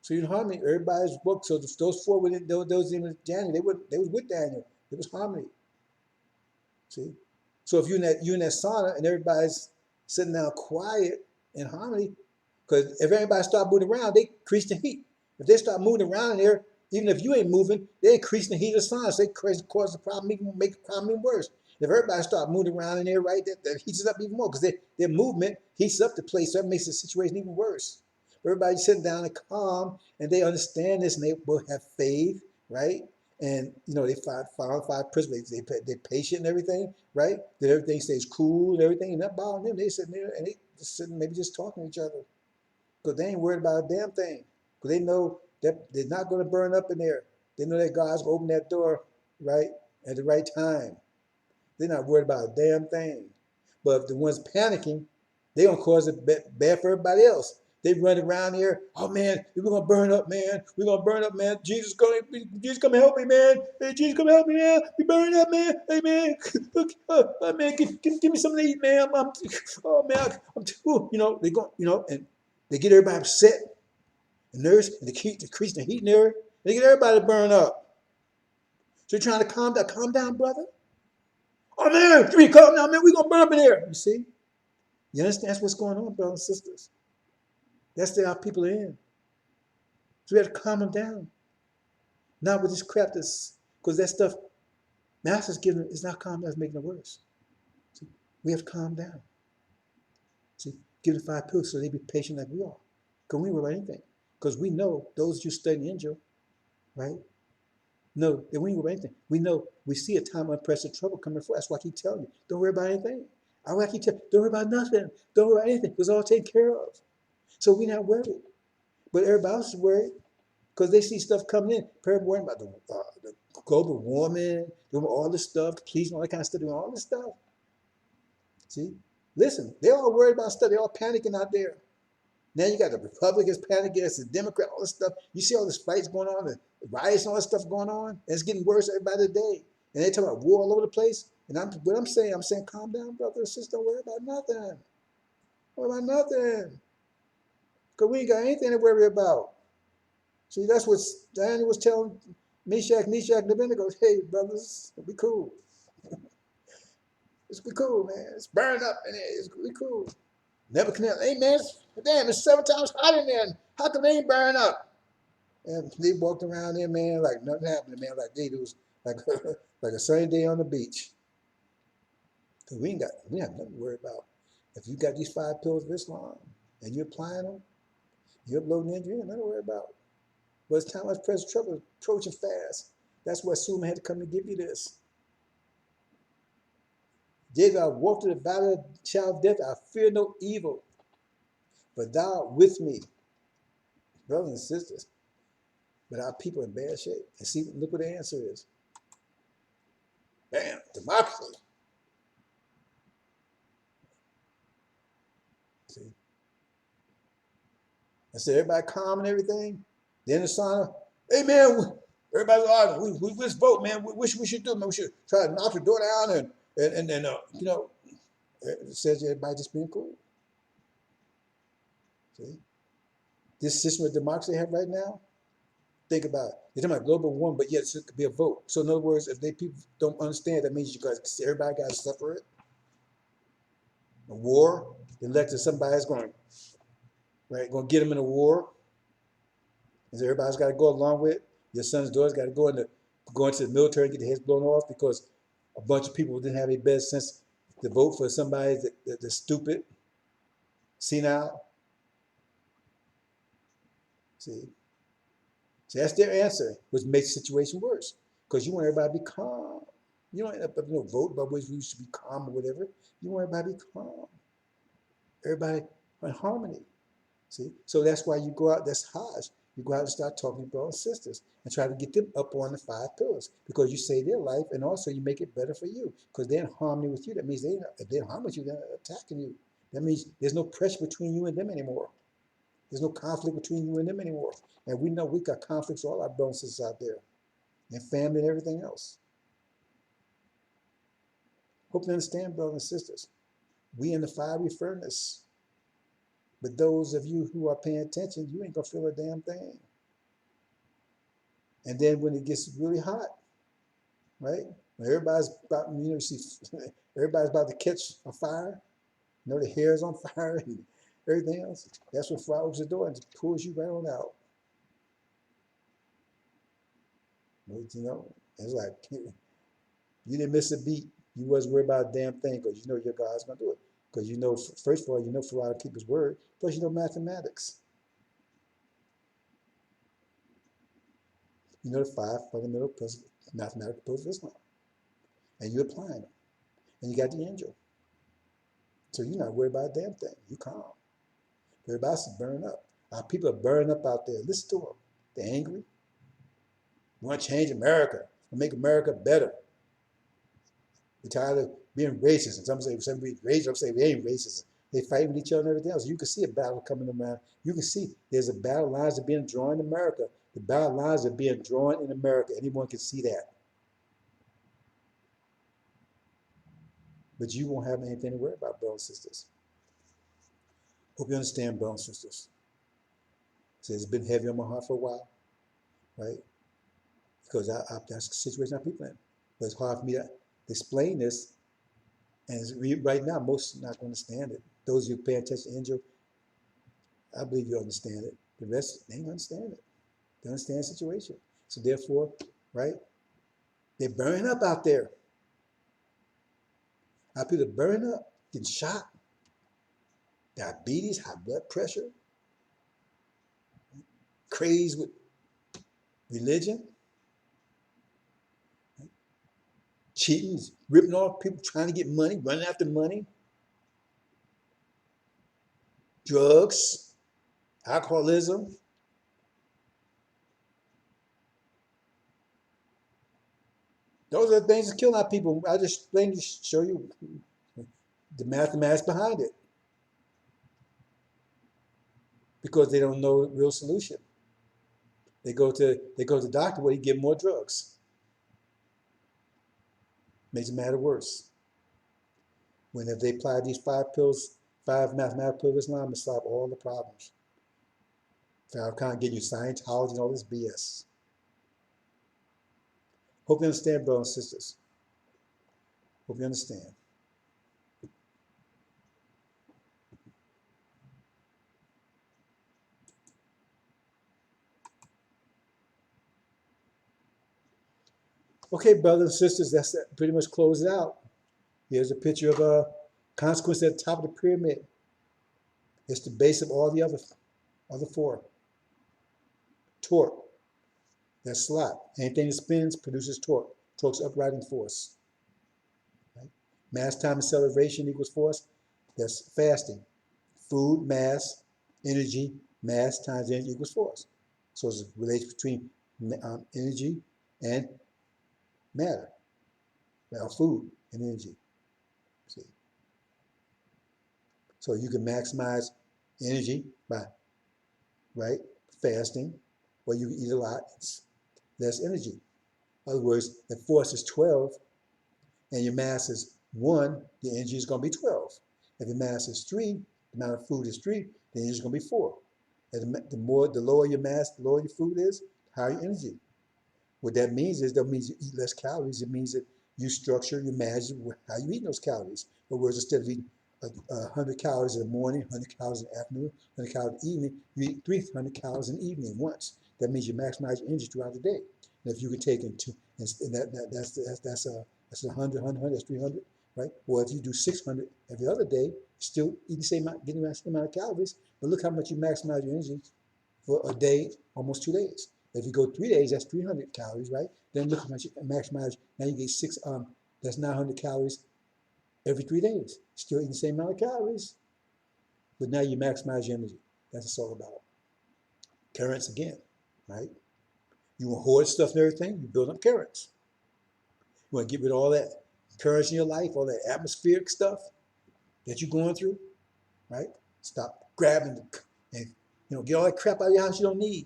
So you're in harmony. Everybody's book. So those 4 within those in Daniel, they was with Daniel. It was harmony. See? So if you're in that sauna and everybody's sitting down quiet in harmony, because if everybody start moving around, they increase the heat. If they start moving around in there, even if you ain't moving, they increase the heat of the sauna. So they cause the problem, even make the problem even worse. If everybody start moving around in there, right, that heats it up even more because their movement heats up the place, so that makes the situation even worse. Everybody's sitting down and calm, and they understand this, and they will have faith, right? And they follow 5 principles. They're patient and everything, right? That everything stays cool and everything, and not bothering them. They sitting there and they just sitting, maybe just talking to each other, because they ain't worried about a damn thing. Because they know that they're not going to burn up in there. They know that God's going to open that door, right, at the right time. They're not worried about a damn thing. But if the ones panicking, they're going to cause it bad for everybody else. They run around here, oh man, we're going to burn up, man. We're going to burn up, man. Jesus come and help me, man. Hey, Jesus come and help me, man. We burn up, man. Hey, man. Man, give me something to eat, man. Oh, man, I'm too, they go, and they get everybody upset and nervous, and they keep decreasing the heat in there. They get everybody to burn up. So you're trying to calm down, brother. Oh man, calm down, man. We're gonna burn up in here. You see? You understand that's what's going on, brothers and sisters. That's the our people are in. So we have to calm them down. Not with this crap because that stuff Master's giving is not calm, that's making it worse. See? We have to calm down. See, Give them 5 pills so they be patient like we are. Because we ain't worried about anything. Because we know those of you studying angel, right? No, that we ain't worried about anything. We know we see a time of unprecedented trouble coming forth. That's why I keep telling you, don't worry about anything. I keep telling you, don't worry about nothing. Don't worry about anything. It's all taken care of. So we're not worried. But everybody else is worried because they see stuff coming in. People worrying about the global warming, doing all this stuff, pleasing, all that kind of stuff, doing all this stuff. See? Listen, they're all worried about stuff. They're all panicking out there. Now you got the Republicans panicking against the Democrats, all this stuff. You see all this fights going on, the riots and all this stuff going on. And it's getting worse every by the day. And they talking about war all over the place. And what I'm saying, calm down, brother and sister. Don't worry about nothing. Don't worry about nothing. Because we ain't got anything to worry about. See, that's what Daniel was telling Meshach, and Abednego. Hey, brothers, it'll be cool. It's be cool, man. It's burned up in there. It's be cool. Nebuchadnezzar, hey man, damn, it's 7 times hotter in there. How come they ain't burn up? And they walked around there, man, like nothing happened, man. Like it was like like a sunny day on the beach. Cause we have nothing to worry about. If you got these 5 pillars of Islam and you're applying them, you're uploading them, you ain't nothing to worry about. But it's time of present trouble approaching fast. That's why Suleiman had to come and give you this. David, I walk through the valley of the shadow of death, I fear no evil, for thou art with me. Brothers and sisters, but our people are in bad shape. And see, look what the answer is. Bam, democracy. See? I said, everybody calm and everything. Then the sign, hey man, everybody's arguing. We just vote, man. What should we should do, man? We should try to knock the door down and you know, it says everybody just being cool. See? This system of democracy they have right now, think about it. They're talking about global warming, but yet it could be a vote. So in other words, if people don't understand, that means everybody got to suffer it. A war, elected somebody's going to get them in a war. And so everybody's got to go along with it. Your son's daughters got to go into the military and get their heads blown off because a bunch of people didn't have any better sense to vote for somebody that's stupid, senile. See? So that's their answer, which makes the situation worse. Because you want everybody to be calm. You don't end up vote about whether you should be calm or whatever. You want everybody to be calm. Everybody in harmony. See? So that's why you go out, that's Hajj. You go out and start talking to brothers and sisters and try to get them up on the 5 pillars because you save their life and also you make it better for you because they're in harmony with you. That means if they're in harmony with you, they're attacking you. That means there's no pressure between you and them anymore. There's no conflict between you and them anymore. And we know we got conflicts, all our brothers and sisters out there, and family and everything else. Hope you understand, brothers and sisters. We in the fiery furnace. But those of you who are paying attention, you ain't gonna feel a damn thing. And then when it gets really hot, right? When everybody's about, everybody's about to catch a fire, the hair's on fire and everything else. That's what fire opens the door and just pulls you right on out. It's like you didn't miss a beat. You wasn't worried about a damn thing because you know your God's gonna do it. Because you know, first of all, you know Farah keep his word. Plus, you know mathematics. You know the 5 fundamental principles, mathematical principles of Islam. And you're applying them. And you got the angel. So you're not worried about a damn thing. You calm. Everybody's burning up. Our people are burning up out there. Listen to them. They're angry. We want to change America and make America better. We're tired of being racist. And some say we're racist. Some say we ain't racist. They fight with each other and everything else. You can see a battle coming around. You can see there's a battle lines that are being drawn in America. The battle lines are being drawn in America. Anyone can see that. But you won't have anything to worry about, brothers and sisters. Hope you understand, brothers and sisters. So it's been heavy on my heart for a while, right? Because that's the situation our people in. But it's hard for me to explain this. And right now, most are not going to understand it. Those of you pay attention to Angel, I believe you understand it. The rest, they don't understand it. They understand the situation. So therefore, right, they're burning up out there. Our people are burning up, getting shot. diabetes, high blood pressure, crazed with religion, cheating, ripping off people, trying to get money, running after money, drugs, alcoholism. Those are the things that kill our people. I just explained to show you the mathematics behind it because they don't know the real solution. They go to the doctor where he give more drugs. Makes the matter worse. When if they apply these five mathematical pillars of Islam, it solve all the problems. Farrakhan getting you Scientology and all this BS. Hope you understand, brothers and sisters. Hope you understand. Okay, brothers and sisters, that's pretty much closed out. Here's a picture of a consequence at the top of the pyramid. It's the base of all the other four. Torque, that's slot. Anything that spins produces torque. Torque's uprighting force. Right? Mass time acceleration equals force. That's fasting. Food, mass, energy, mass times energy equals force. So it's a relation between energy and matter. Well, food and energy. See? So you can maximize energy by fasting, or you can eat a lot. It's less energy. In other words, if force is 12 and your mass is 1, the energy is going to be 12. If your mass is 3, the amount of food is 3, the energy is going to be 4. And the lower your mass, the lower your food is, the higher your energy. What that means is that means you eat less calories. It means that you structure your mass how you eat those calories. In other words, instead of eating 100 calories in the morning, 100 calories in the afternoon, 100 calories in the evening, you eat 300 calories in the evening once. That means you maximize your energy throughout the day. And if you could take into, and that's 100, that's 300, right? Or if you do 600 every other day, still eat the same amount, getting the same amount of calories, but look how much you maximize your energy for a day, almost 2 days. If you go 3 days, that's 300 calories, right? Then look how much you maximize. Now you get that's 900 calories every 3 days. Still eating the same amount of calories, but now you maximize your energy. That's what it's all about. Currents again, right? You want to hoard stuff and everything, you build up currents. You want to get rid of all that currents in your life, all that atmospheric stuff that you're going through, right? Stop grabbing and get all that crap out of your house you don't need.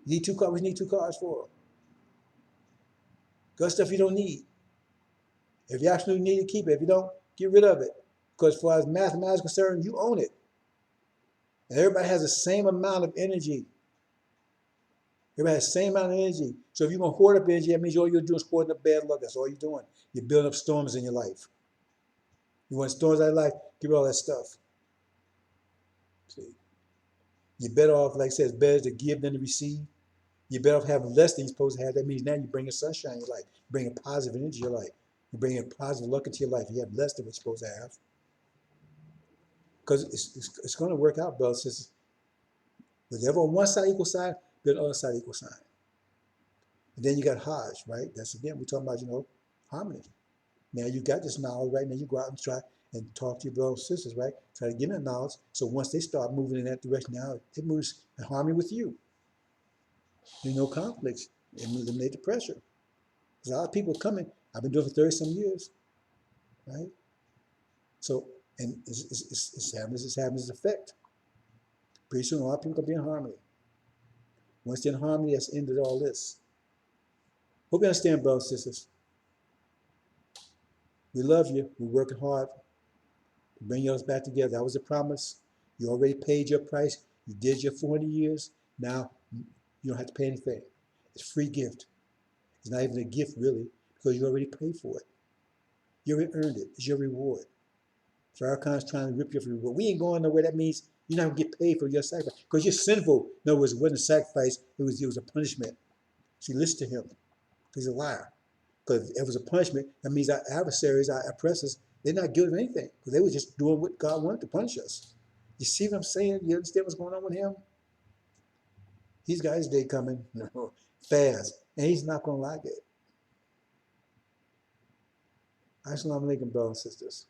You need 2 cars, what you need 2 cars for? Got stuff you don't need. If you absolutely need to keep it, if you don't, get rid of it. Because as far as mathematics is concerned, you own it. And everybody has the same amount of energy. Everybody has the same amount of energy. So if you're going to hoard up energy, that means all you're doing is hoarding up bad luck. That's all you're doing. You're building up storms in your life. You want storms out of life, get rid of all that stuff. See? You're better off, like I said, it's better to give than to receive. You're better off having less than you're supposed to have. That means now you're bringing sunshine in your life, bringing positive energy in your life. You're bringing positive luck into your life. You have less than what you're supposed to have. Because it's going to work out, brothers and sisters. Whatever on one side equal sign, then the other side equal sign. And then you got Hajj, right? That's again, we're talking about, harmony. Now you got this knowledge, right? Now you go out and try and talk to your brothers and sisters, right? Try to give them that knowledge. So once they start moving in that direction, now it moves in harmony with you. There's no conflicts. It eliminate the pressure. There's a lot of people coming. I've been doing it for 30 some years, right? So, and it's having its effect. Pretty soon, a lot of people can be in harmony. Once they're in harmony, that's the end of all this. Hope you understand, brothers and sisters. We love you. We're working hard to bring yours back together. That was a promise. You already paid your price. You did your 400 years. Now, you don't have to pay anything. It's a free gift. It's not even a gift, really, because you already paid for it. You already earned it. It's your reward. Farrakhan's trying to rip you off your reward. We ain't going nowhere. That means you're not going to get paid for your sacrifice because you're sinful. In other words, it wasn't a sacrifice. It was a punishment. See, listen to him. He's a liar. Because if it was a punishment, that means our adversaries, our oppressors, they're not guilty of anything because they were just doing what God wanted to punish us. You see what I'm saying? You understand what's going on with him? He's got his day coming fast, and he's not going to like it. Assalamu alaikum, brothers and sisters.